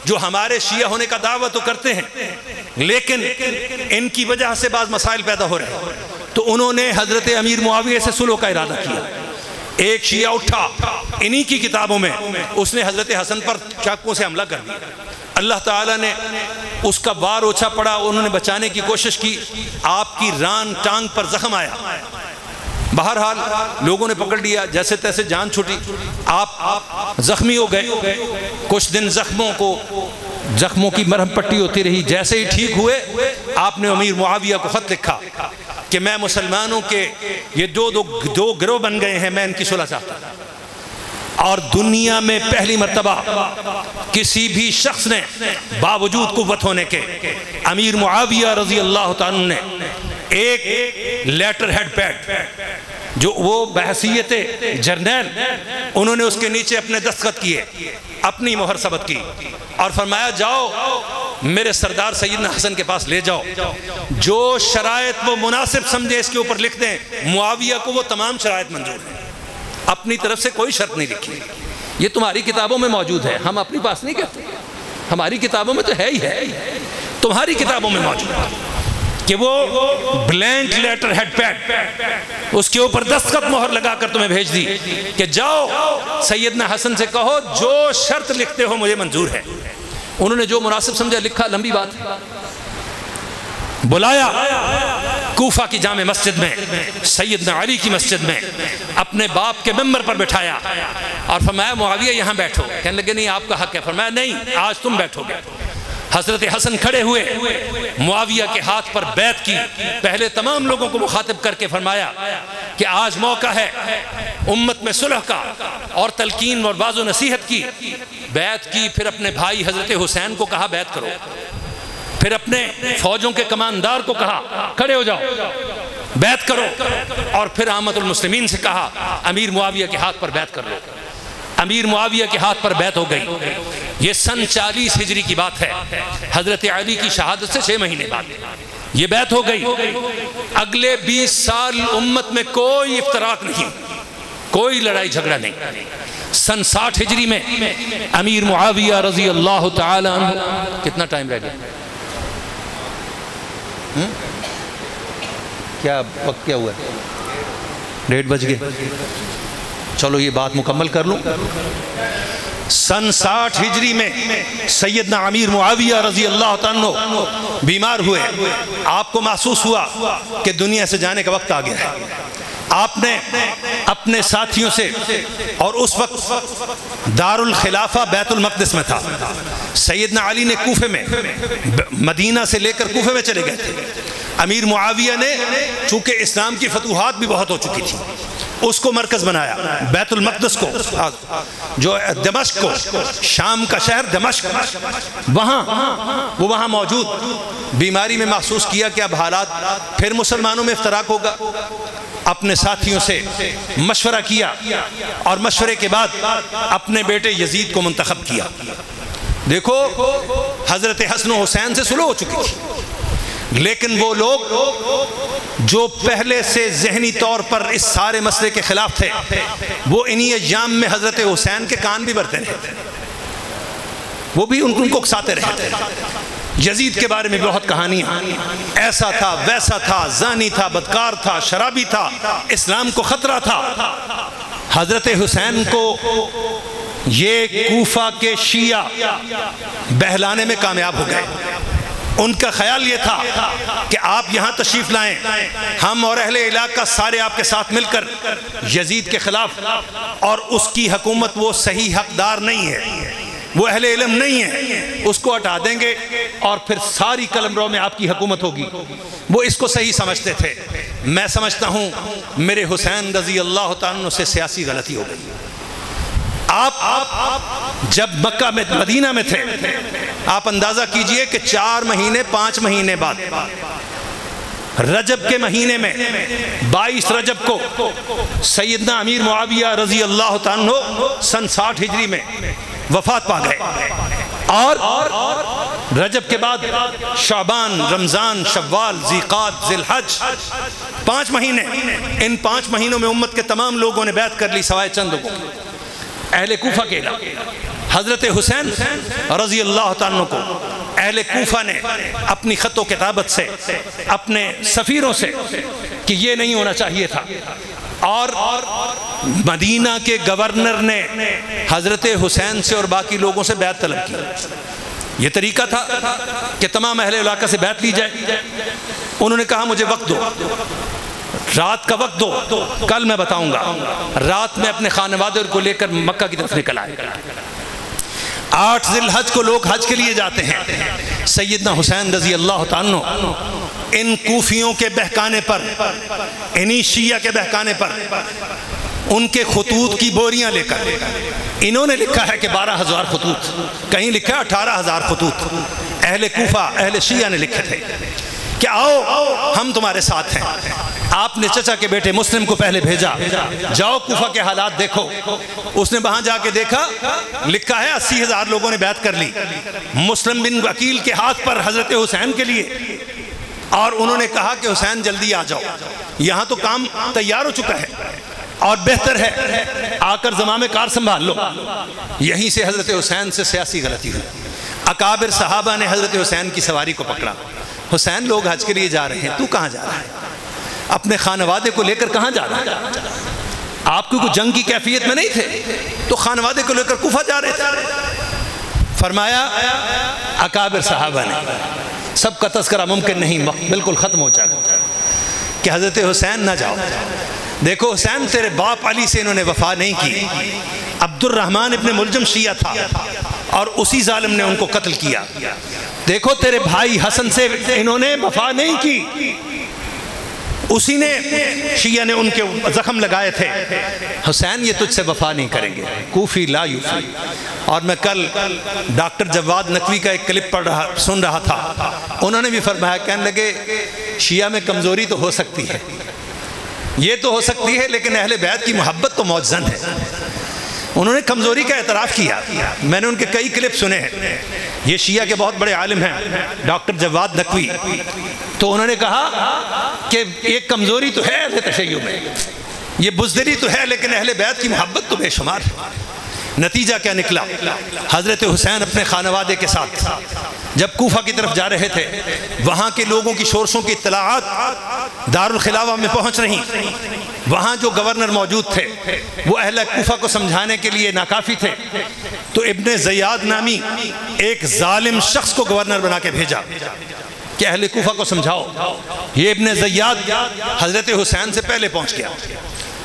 جو ہمارے شیعہ ہونے کا دعویٰ تو کرتے ہیں لیکن ان کی وجہ سے بعض مسائل پیدا ہو رہے ہیں، تو انہوں نے حضرت امیر معاویہ سے صلح کا ارادہ کیا. ایک شیعہ اٹھا انہی کی کتابوں میں، اس نے حضرت حسن پر چاقوں سے حملہ کر دیا. اللہ تعالیٰ نے اس کا وار اوچھا پڑا، انہوں نے بچانے کی کوشش کی، آپ کی ران ٹانگ پر زخم آیا. بہرحال لوگوں نے پکڑ لیا، جیسے تیسے جان چھوٹی، آپ زخمی ہو گئے. کچھ دن زخموں کی مرہم پٹی ہوتی رہی. جیسے ہی ٹھیک ہوئے آپ نے امیر معاویہ کو خط لکھا کہ میں مسلمانوں کے یہ دو گروہ بن گئے ہیں، میں ان کی صلح چاہتا ہوں. اور دنیا میں پہلی مرتبہ کسی بھی شخص نے باوجود قوت ہونے کے امیر معاویہ رضی اللہ تعالیٰ نے ایک لیٹر ہیڈ پیڈ جو وہ بحیثیت جرنیل، انہوں نے اس کے نیچے اپنے دستخط کیے، اپنی مہر ثبت کی اور فرمایا جاؤ میرے سردار سیدنا حسن کے پاس لے جاؤ، جو شرائط وہ مناسب سمجھے اس کے اوپر لکھ دیں. معاویہ کو وہ تمام شرائط منظور ہیں، اپنی طرف سے کوئی شرط نہیں لکھی. یہ تمہاری کتابوں میں موجود ہے، ہم اپنی پاس نہیں کہتے، ہماری کتابوں میں تو ہے ہی ہے. تمہاری کتابوں میں موجود ہے کہ وہ بلینک لیٹر ہیڈ پیڈ، اس کے اوپر دستخط مہر لگا کر تمہیں بھیج دی کہ جاؤ سیدنا حسن سے کہو جو شرط لکھتے ہو مجھے منظور ہے. انہوں نے جو مناسب سمجھا لکھا، لمبی بات ہے. بلایا کوفہ کی جامع مسجد میں، سیدنا علی کی مسجد میں، اپنے باپ کے ممبر پر بٹھایا اور فرمایا معاویہ یہاں بیٹھو. کہنے لگے نہیں آپ کا حق ہے. فرمایا نہیں آج تم بیٹھو گے. حضرت حسن کھڑے ہوئے، معاویہ کے ہاتھ پر بیعت کی. پہلے تمام لوگوں کو مخاطب کر کے فرمایا کہ آج موقع ہے امت میں صلح کا اور تلقین اور واعظ و نصیحت کی. بیعت کی، پھر اپنے بھائی حضرت حسین کو کہا بیعت کرو، پھر اپنے فوجوں کے کماندار کو کہا کھڑے ہو جاؤ بیعت کرو، اور پھر عامت المسلمین سے کہا امیر معاویہ کے ہاتھ پر بیعت کر لو. امیر معاویہ کے ہاتھ پر بیعت ہو گئی. یہ سن 40 ہجری کی بات ہے، حضرت علی کی شہادت سے 6 مہینے بعد یہ بیعت ہو گئی. اگلے 20 سال امت میں کوئی افتراق نہیں، کوئی لڑائی جھگڑا نہیں. سن 60 ہجری میں امیر معاویہ رضی اللہ تعالی عنہ، کتنا ٹائم رہ گیا؟ کیا وقت کیا ہوا ہے؟ 1:30 بج گئے. چلو یہ بات مکمل کر لوں. سن 60 ہجری میں سیدنا امیر معاویہ رضی اللہ عنہ بیمار ہوئے. آپ کو محسوس ہوا کہ دنیا سے جانے کا وقت آ گیا ہے. آپ نے اپنے ساتھیوں سے، اور اس وقت دار الخلافہ بیت المقدس میں تھا، سیدنا علی نے کوفے میں، مدینہ سے لے کر کوفے میں چلے گئے تھے. امیر معاویہ نے چونکہ اسلام کی فتوحات بھی بہت ہو چکی تھی، اس کو مرکز بنایا، بیت المقدس کو، جو دمشق کو، شام کا شہر دمشق، وہاں موجود. بیماری میں محسوس کیا کہ اب حالات پھر مسلمانوں میں افتراق ہوگا. اپنے ساتھیوں سے مشورہ کیا اور مشورے کے بعد اپنے بیٹے یزید کو منتخب کیا. دیکھو حضرت حسن و حسین سے صلح ہو چکی تھی، لیکن وہ لوگ جو پہلے سے ذہنی طور پر اس سارے مسئلے کے خلاف تھے، وہ انہی ایام میں حضرت حسین کے کان بھی بھرتے رہے تھے، وہ بھی ان کو اکساتے رہے تھے۔ یزید کے بارے میں بہت کہانیاں، ایسا تھا ویسا تھا، زانی تھا، بدکار تھا، شرابی تھا، اسلام کو خطرہ تھا۔ حضرت حسین کو یہ کوفہ کے شیعہ بہلانے میں کامیاب ہو گئے۔ ان کا خیال یہ تھا کہ آپ یہاں تشریف لائیں، ہم اور اہل علاقہ سارے آپ کے ساتھ مل کر یزید کے خلاف، اور اس کی حکومت وہ صحیح حقدار نہیں ہے، وہ اہل علم نہیں ہے، اس کو ہٹا دیں گے اور پھر ساری قلمرو میں آپ کی حکومت ہوگی۔ وہ اس کو صحیح سمجھتے تھے۔ میں سمجھتا ہوں میرے حسین رضی اللہ تعالیٰ عنہ سے سیاسی غلطی ہو گئی۔ آپ جب مکہ میں مدینہ میں تھے، آپ اندازہ کیجئے کہ 4 مہینے 5 مہینے بعد رجب کے مہینے میں 22 رجب کو سیدنا امیر معاویہ رضی اللہ تعالیٰ عنہ سن 60 ہجری میں وفات پا گئے، اور رجب کے بعد شعبان، رمضان، شوال، ذیقعدہ، ذی الحج، 5 مہینے، ان 5 مہینوں میں امت کے تمام لوگوں نے بیعت کر لی سوائے چند لوگوں کی، اہل کوفہ کے علاقے۔ حضرت حسین رضی اللہ تعالیٰ کو اہل کوفہ نے اپنی خط و کتابت سے، اپنے سفیروں سے، کہ یہ نہیں ہونا چاہیے تھا، اور مدینہ کے گورنر نے حضرت حسین سے اور باقی لوگوں سے بیعت طلب کی۔ یہ طریقہ تھا کہ تمام اہل علاقہ سے بیعت لی جائے۔ انہوں نے کہا مجھے وقت دو، رات کا وقت دو، کل میں بتاؤں گا۔ رات میں اپنے خانوادے کو لے کر مکہ کی طرف نکل آئے۔ 8 ذی الحج کو لوگ حج کے لیے جاتے ہیں۔ سیدنا حسین رضی اللہ تعالیٰ عنہ ان کوفیوں کے بہکانے پر، انہی شیعہ کے بہکانے پر، ان کے خطوط کی بوریاں لے کر، انہوں نے لکھا ہے کہ 12,000 خطوط، کہیں لکھا ہے 18,000 خطوط، اہل کوفہ، اہل شیعہ نے لکھے تھے کہ آؤ ہم تمہارے ساتھ ہیں۔ آپ نے چچا کے بیٹے مسلم کو پہلے بھیجا، جاؤ کوفہ کے حالات دیکھو۔ اس نے وہاں جا کے دیکھا، لکھا ہے 80,000 لوگوں نے بیعت کر لی مسلم بن عقیل کے ہاتھ پر حضرت حسین کے لیے، اور انہوں نے کہا کہ حسین جلدی آ جاؤ، یہاں تو کام تیار ہو چکا ہے اور بہتر ہے آ کر زمام کار سنبھال لو۔ یہیں سے حضرت حسین سے سیاسی غلطی ہوئی۔ اکابر صحابہ نے حضرت حسین کی سواری کو پکڑا۔ حسین لوگ حج کے لیے جا رہے ہیں، تو کہاں جا رہا ہے؟ اپنے خانوادے کو لے کر کہاں جا رہا ہے؟ آپ کوئی جنگ کی کیفیت میں نہیں تھے تو خانوادے کو لے کر کوفہ جا رہے تھے۔ فرمایا اکابر صحابہ نے، سب کا تذکرہ ممکن نہیں، وقت بالکل ختم ہو چکا، کہ حضرت حسین نہ جاؤ۔ دیکھو حسین تیرے باپ علی سے انہوں نے وفا نہیں کی، عبد الرحمن ابن ملجم شیعہ تھا اور اسی ظالم نے ان کو قتل کیا۔ دیکھو تیرے بھائی حسن سے انہوں نے وفا نہیں کی، اسی نے شیعہ نے ان کے زخم لگائے تھے۔ حسین یہ تجھ سے وفا نہیں کریں گے، کوفی لا یوفی۔ اور میں کل ڈاکٹر جواد نقوی کا ایک کلپ سن رہا تھا، انہوں نے بھی فرمایا، کہنے لگے شیعہ میں کمزوری تو ہو سکتی ہے، یہ تو ہو سکتی ہے، لیکن اہل بیت کی محبت تو معجزن ہے۔ انہوں نے کمزوری کا اعتراف کیا۔ میں نے ان کے کئی کلپ سنے ہیں، یہ شیعہ کے بہت بڑے عالم ہیں ڈاکٹر جواد نقوی، تو انہوں نے کہا کہ ایک کمزوری تو ہے اہل تشیع میں، یہ بزدلی تو ہے، لیکن اہل بیت کی محبت تو بے شمار ہے۔ نتیجہ کیا نکلا؟ حضرت حسین اپنے خانوادے کے ساتھ جب کوفہ کی طرف جا رہے تھے، وہاں کے لوگوں کی شورشوں کی اطلاعات دارالخلافہ میں پہنچ رہی۔ وہاں جو گورنر موجود تھے وہ اہل کوفہ کو سمجھانے کے لیے ناکافی تھے، تو ابن زیاد نامی ایک ظالم شخص کو گورنر بنا کے بھیجا کہ اہل کوفہ کو سمجھاؤ۔ یہ ابن زیاد حضرت حسین سے پہلے پہنچ گیا،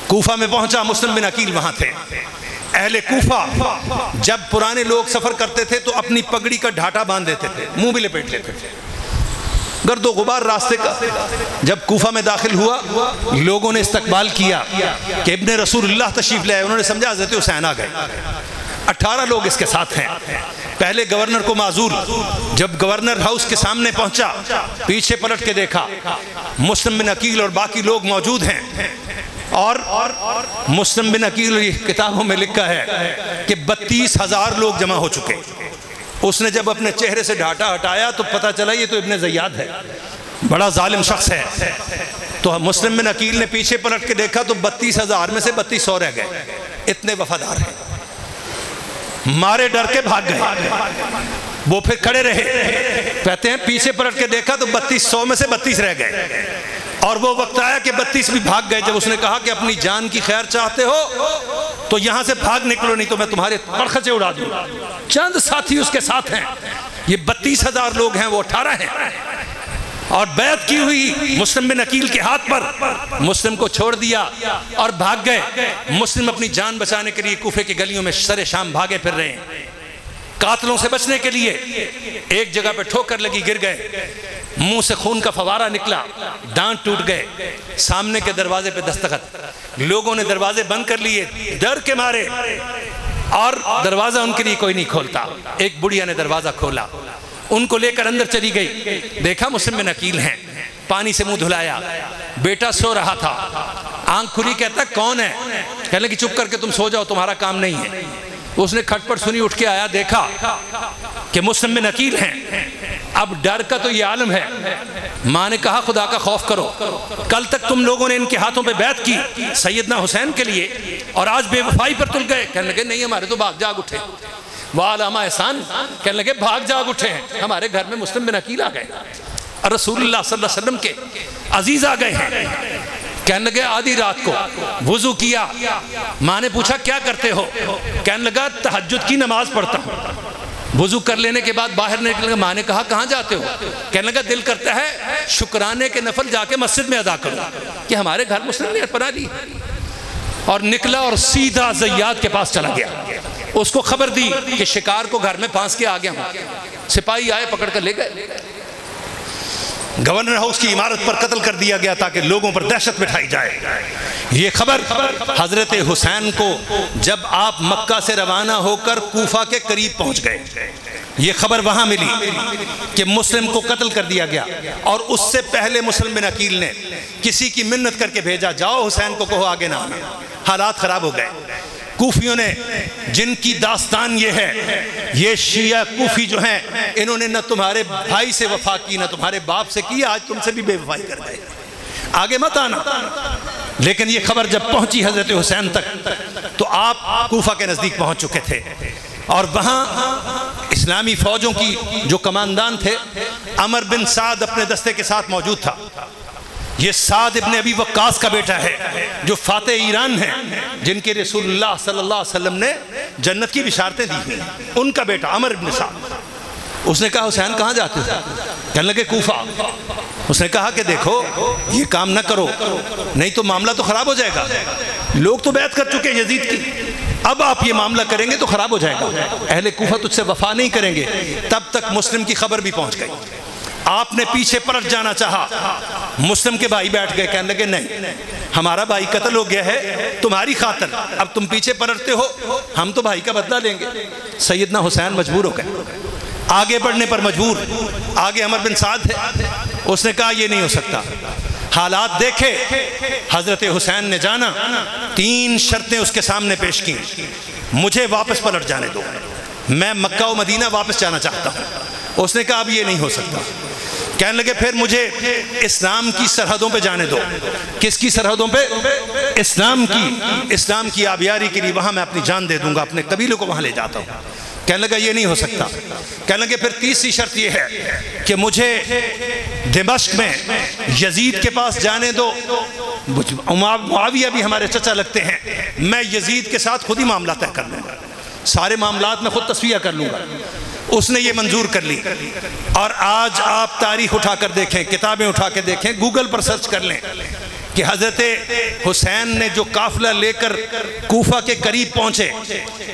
کوفہ میں پہنچا، مسلم بن عقیل وہاں تھے۔ اہل کوفہ جب پرانے لوگ سفر کرتے تھے تو اپنی پگڑی کا ڈھاٹا باندھ دیتے تھے، منہ بھی لپیٹ لیتے تھے، گرد و غبار راستے کا۔ جب کوفہ میں داخل ہوا، لوگوں نے استقبال کیا کہ ابن رسول اللہ تشریف لے آئے، انہوں نے سمجھا حضرت حسین آ گئے۔ 18 لوگ اس کے ساتھ ہیں۔ پہلے گورنر کو معذور، جب گورنر ہاؤس کے سامنے پہنچا، پیچھے پلٹ کے دیکھا، مسلم بن عقیل اور باقی لوگ موجود ہیں، اور مسلم بن عقیل کتابوں میں لکھا ہے کہ 32,000 لوگ جمع ہو چکے۔ اس نے جب اپنے چہرے سے ڈھاٹا ہٹایا تو پتہ چلا یہ تو ابن زیاد ہے، بڑا ظالم شخص ہے۔ تو مسلم بن عقیل نے پیچھے پلٹ کے دیکھا تو 32,000 میں سے 3200 رہ گئے، اتنے وفادار ہیں۔ مارے ڈر کے بھاگ گئے، وہ پھر کھڑے رہے، کہتے ہیں پیچھے پلٹ کے دیکھا تو 3200 میں سے 32 رہ گئے، اور وہ وقت آیا کہ 32 بھی بھاگ گئے۔ جب اس نے کہا کہ اپنی جان کی خیر چاہتے ہو تو یہاں سے بھاگ نکلو، نہیں تو میں تمہارے پرخچے اڑا دوں۔ چند ساتھی اس کے ساتھ ہیں، یہ 32,000 لوگ ہیں، وہ 18 ہیں، اور بیعت کی ہوئی مسلم بن عقیل کے ہاتھ پر مسلم کو چھوڑ دیا اور بھاگ گئے۔ مسلم اپنی جان بچانے کے لیے کوفے کی گلیوں میں سر شام بھاگے پھر رہے ہیں، قاتلوں سے بچنے کے لیے۔ ایک جگہ پہ ٹھوکر لگی، گر گئے، منہ سے خون کا فوارہ نکلا، دانت ٹوٹ گئے۔ سامنے کے دروازے پہ دستخط، لوگوں نے دروازے بند کر لیے ڈر کے مارے، اور دروازہ ان کے لیے کوئی نہیں کھولتا۔ ایک بڑھیا نے دروازہ کھولا، ان کو لے کر اندر چلی گئی، دیکھا مسلم بن عقیل ہیں، پانی سے منہ دھلایا، بیٹا سو رہا تھا، آنکھ کھلی، کہتا کون ہے؟ کہنے لگی چپ کر کے تم سو جاؤ، تمہارا کام نہیں ہے۔ اس نے کھٹ پٹ سنی، اٹھ کے آیا، دیکھا کہ مسلم بن عقیل ہیں۔ اب ڈر کا تو یہ عالم ہے۔ ماں نے کہا خدا کا خوف کرو، کل تک تم لوگوں نے ان کے ہاتھوں پہ بیعت کی سیدنا حسین کے لیے، اور آج بے وفائی پر تل گئے۔ کہنے لگے نہیں، ہمارے تو بھاگ جاگ اٹھے۔ وعلامہ احسان کہنے لگے بھاگ جاگ اٹھے ہیں، ہمارے گھر میں مسلم بن عقیل آ گئے، اور رسول اللہ صلی اللہ علیہ وسلم کے عزیز آ گئے ہیں۔ کہنے لگے آدھی رات کو وضو کیا، ماں نے پوچھا کیا کرتے ہو؟ کہنے لگا تہجد کی نماز پڑھتا ہوں۔ وضو کر لینے کے بعد باہر نکل گئے، ماں نے کہا کہاں جاتے ہو؟ کہنے لگا دل کرتا ہے شکرانے کے نفل جا کے مسجد میں ادا کروں کہ ہمارے گھر مسلم نے پناہ لی۔ اور نکلا اور سیدھا زیاد کے پاس چلا گیا، اس کو خبر دی کہ شکار کو گھر میں پھانس کے آ گیا ہوں۔ سپاہی آئے، پکڑ کر لے گئے، گورنر ہاؤس کی عمارت پر قتل کر دیا گیا تاکہ لوگوں پر دہشت بٹھائی جائے۔ یہ خبر حضرت حسین کو جب آپ مکہ سے روانہ ہو کر کوفہ کے قریب پہنچ گئے، یہ خبر وہاں ملی کہ مسلم کو قتل کر دیا گیا، اور اس سے پہلے مسلم بن عقیل نے کسی کی منت کر کے بھیجا، جاؤ حسین کو کہو آگے نہ آنا۔ حالات خراب ہو گئے۔ کوفیوں نے، جن کی داستان یہ ہے، یہ شیعہ کوفی جو ہیں، انہوں نے نہ تمہارے بھائی سے وفا کی، نہ تمہارے باپ سے کی، آج تم سے بھی بے وفائی کر گئے، آگے مت آنا۔ لیکن یہ خبر جب پہنچی حضرت حسین تک تو آپ کوفہ کے نزدیک پہنچ چکے تھے، اور وہاں اسلامی فوجوں کی جو کماندان تھے عمر بن سعد اپنے دستے کے ساتھ موجود تھا۔ یہ سعد ابن ابی وقاص کا بیٹا ہے جو فاتح ایران ہیں، جن کے رسول اللہ صلی اللہ علیہ وسلم نے جنت کی بشارتیں دی ہیں، ان کا بیٹا عمر بن سعد۔ اس نے کہا حسین کہاں جاتے ہو؟ کہنے لگے کوفہ۔ اس نے کہا کہ دیکھو یہ کام نہ کرو، نہیں تو معاملہ تو خراب ہو جائے گا، لوگ تو بیعت کر چکے یزید کی، اب آپ یہ معاملہ کریں گے تو خراب ہو جائے گا، اہل کوفہ تجھ سے وفا نہیں کریں گے۔ تب تک مسلم کی خبر بھی پہنچ گئی، آپ نے پیچھے پلٹ جانا چاہا، مسلم کے بھائی بیٹھ گئے، کہنے لگے نہیں، ہمارا بھائی قتل ہو گیا ہے تمہاری خاطر، اب تم پیچھے پلٹتے ہو، ہم تو بھائی کا بدلہ لیں گے۔ سیدنا حسین مجبور ہو گئے، آگے بڑھنے پر مجبور۔ آگے عمر بن سعد ہے، اس نے کہا یہ نہیں ہو سکتا، حالات دیکھے۔ حضرت حسین نے جانا، 3 شرطیں اس کے سامنے پیش کی، مجھے واپس پلٹ جانے دو، میں مکہ و مدینہ واپس جانا چاہتا ہوں۔ اس نے کہا اب یہ نہیں ہو سکتا۔ کہنے لگے پھر مجھے اسلام کی سرحدوں پہ جانے دو۔ کس کی سرحدوں پہ؟ اسلام کی آبیاری کے لیے، وہاں میں اپنی جان دے دوں گا، اپنے قبیلوں کو وہاں لے جاتا ہوں۔ کہنے لگا یہ نہیں ہو سکتا۔ کہنے لگے پھر تیسری شرط یہ ہے کہ مجھے دمشق میں یزید کے پاس جانے دو، معاویہ بھی ہمارے چچا لگتے ہیں، میں یزید کے ساتھ خود ہی معاملہ طے کر لوں گا، سارے معاملات میں خود تصفیہ کر لوں گا۔ اس نے یہ منظور کر لی، اور آج آپ تاریخ اٹھا کر دیکھیں، کتابیں اٹھا کے دیکھیں، گوگل پر سرچ کر لیں کہ حضرت حسین نے جو قافلہ لے کر کوفہ کے قریب پہنچے،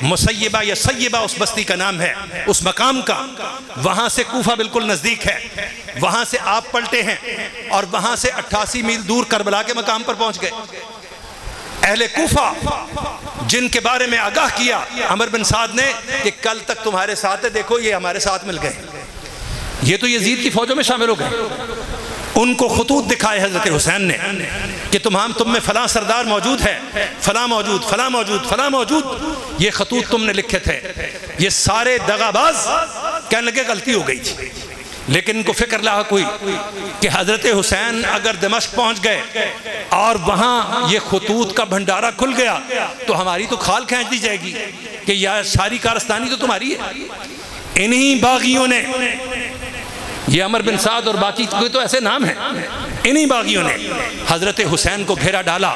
مسیبہ یا سیبہ اس بستی کا نام ہے، اس مقام کا، وہاں سے کوفہ بالکل نزدیک ہے، وہاں سے آپ پلٹے ہیں اور وہاں سے 88 میل دور کربلا کے مقام پر پہنچ گئے۔ اہل کوفہ جن کے بارے میں آگاہ کیا عمر بن سعد نے کہ کل تک تمہارے ساتھ ہے، دیکھو یہ ہمارے ساتھ مل گئے، یہ تو یزید کی فوجوں میں شامل ہو گئے۔ ان کو خطوط دکھائے حضرت حسین نے کہ تم میں فلاں سردار موجود ہے، فلاں موجود، فلاں موجود، فلاں موجود، یہ خطوط تم نے لکھے تھے۔ یہ سارے دغاباز کہنے لگے غلطی ہو گئی تھی، لیکن ان کو فکر لاحق ہوئی کہ حضرت حسین اگر دمشق پہنچ گئے اور وہاں یہ خطوط کا بھنڈارہ کھل گیا تو ہماری تو کھال کھینچ دی جائے گی کہ یہ ساری کارستانی تو تمہاری ہے۔ انہی باغیوں نے، یہ عمر بن سعد اور باقی کوئی تو ایسے نام ہیں، انہی باغیوں نے حضرت حسین کو گھیرا ڈالا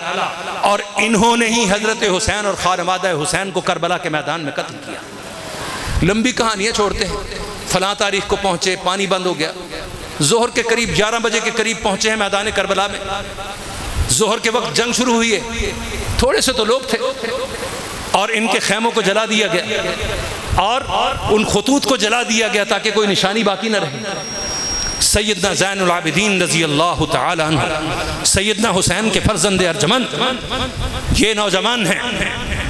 اور انہوں نے ہی حضرت حسین اور خانوادہ حسین کو کربلا کے میدان میں قتل کیا۔ لمبی کہانیاں چھوڑتے ہیں، فلاں تاریخ کو پہنچے، پانی بند ہو گیا، ظہر کے قریب 11 بجے کے قریب پہنچے ہیں میدان کربلا میں، ظہر کے وقت جنگ شروع ہوئی ہے، تھوڑے سے تو لوگ تھے اور ان کے خیموں کو جلا دیا گیا اور ان خطوط کو جلا دیا گیا تاکہ کوئی نشانی باقی نہ رہے۔ سیدنا زین العابدین رضی اللہ تعالی عنہ، سیدنا حسین کے فرزند ارجمند، یہ نوجوان ہیں،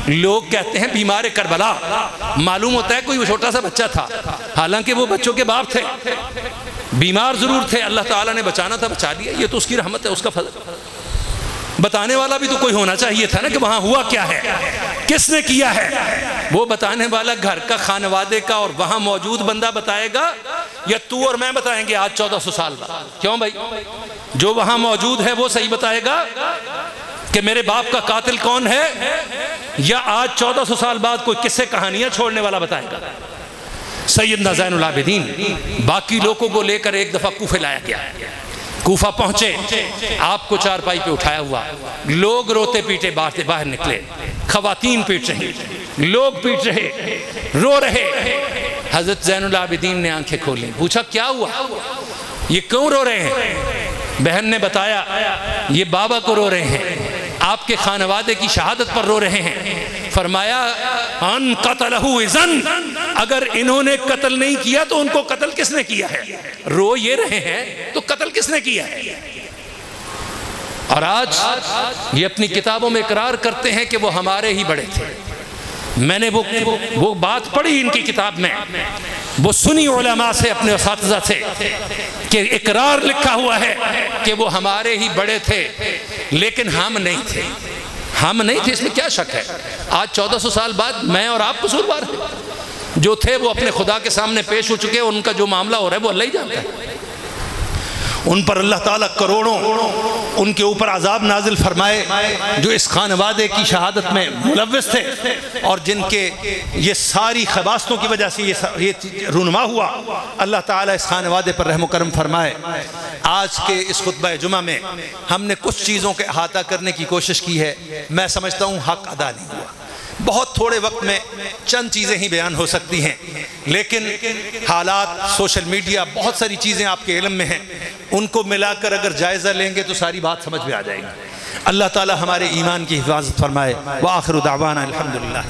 لوگ کہتے ہیں بیمار کربلا، معلوم ہوتا ہے کوئی وہ چھوٹا سا بچہ تھا، حالانکہ وہ بچوں کے باپ تھے، بیمار ضرور تھے، اللہ تعالیٰ نے بچانا تھا، بچا لیا، یہ تو اس کی رحمت ہے، اس کا فضل۔ بتانے والا بھی تو کوئی ہونا چاہیے تھا نا کہ وہاں ہوا کیا ہے، کس نے کیا ہے۔ وہ بتانے والا گھر کا، خانوادے کا اور وہاں موجود بندہ بتائے گا یا تو اور میں بتائیں گے آج 1400 سال بعد؟ کیوں بھائی؟ جو وہاں موجود ہے وہ صحیح بتائے گا کہ میرے باپ کا قاتل کون ہے، یا آج 1400 سال بعد کوئی قصے کہانیاں چھوڑنے والا بتائے گا؟ سیدنا زین العابدین باقی لوگوں کو لے کر ایک دفعہ کوفہ لایا گیا، کوفہ پہنچے، آپ کو چارپائی پہ اٹھایا ہوا، لوگ روتے پیٹے باہر نکلے، خواتین پیٹ رہی، لوگ پیٹ رہے، رو رہے۔ حضرت زین العابدین نے آنکھیں کھولیں، پوچھا کیا ہوا، یہ کیوں رو رہے ہیں؟ بہن نے بتایا یہ بابا کو رو رہے ہیں، آپ کے خانوادے کی شہادت پر رو رہے ہیں۔ فرمایا ان قتلہ اذن، اگر انہوں نے قتل نہیں کیا تو ان کو قتل کس نے کیا ہے؟ رو یہ رہے ہیں تو قتل کس نے کیا ہے؟ اور آج یہ اپنی کتابوں میں اقرار کرتے ہیں کہ وہ ہمارے ہی بڑے تھے۔ میں نے وہ بات پڑھی ان کی کتاب میں، وہ سنی علماء سے، اپنے اساتذہ سے، کہ اقرار لکھا ہوا ہے کہ وہ ہمارے ہی بڑے تھے، لیکن ہم نہیں تھے، ہم نہیں تھے، اس میں کیا شک ہے؟ آج 1400 سال بعد میں اور آپ قصوروار ہیں؟ جو تھے وہ اپنے خدا کے سامنے پیش ہو چکے، ان کا جو معاملہ ہو رہا ہے وہ اللہ ہی جانتا ہے۔ ان پر اللہ تعالیٰ کروڑوں ان کے اوپر عذاب نازل فرمائے جو اس خانوادے کی شہادت میں ملوث تھے اور جن کے یہ ساری خباستوں کی وجہ سے یہ رونما ہوا۔ اللہ تعالیٰ اس خانوادے پر رحم و کرم فرمائے۔ آج کے اس خطبہ جمعہ میں ہم نے کچھ چیزوں کے احاطہ کرنے کی کوشش کی ہے، میں سمجھتا ہوں حق ادا نہیں ہوا، بہت تھوڑے وقت میں چند چیزیں ہی بیان ہو سکتی ہیں، لیکن حالات، سوشل میڈیا، بہت ساری چیزیں آپ کے علم میں ہیں، ان کو ملا کر اگر جائزہ لیں گے تو ساری بات سمجھ میں آ جائے گی۔ اللہ تعالی ہمارے ایمان کی حفاظت فرمائے۔ وآخر دعوانا الحمدللہ۔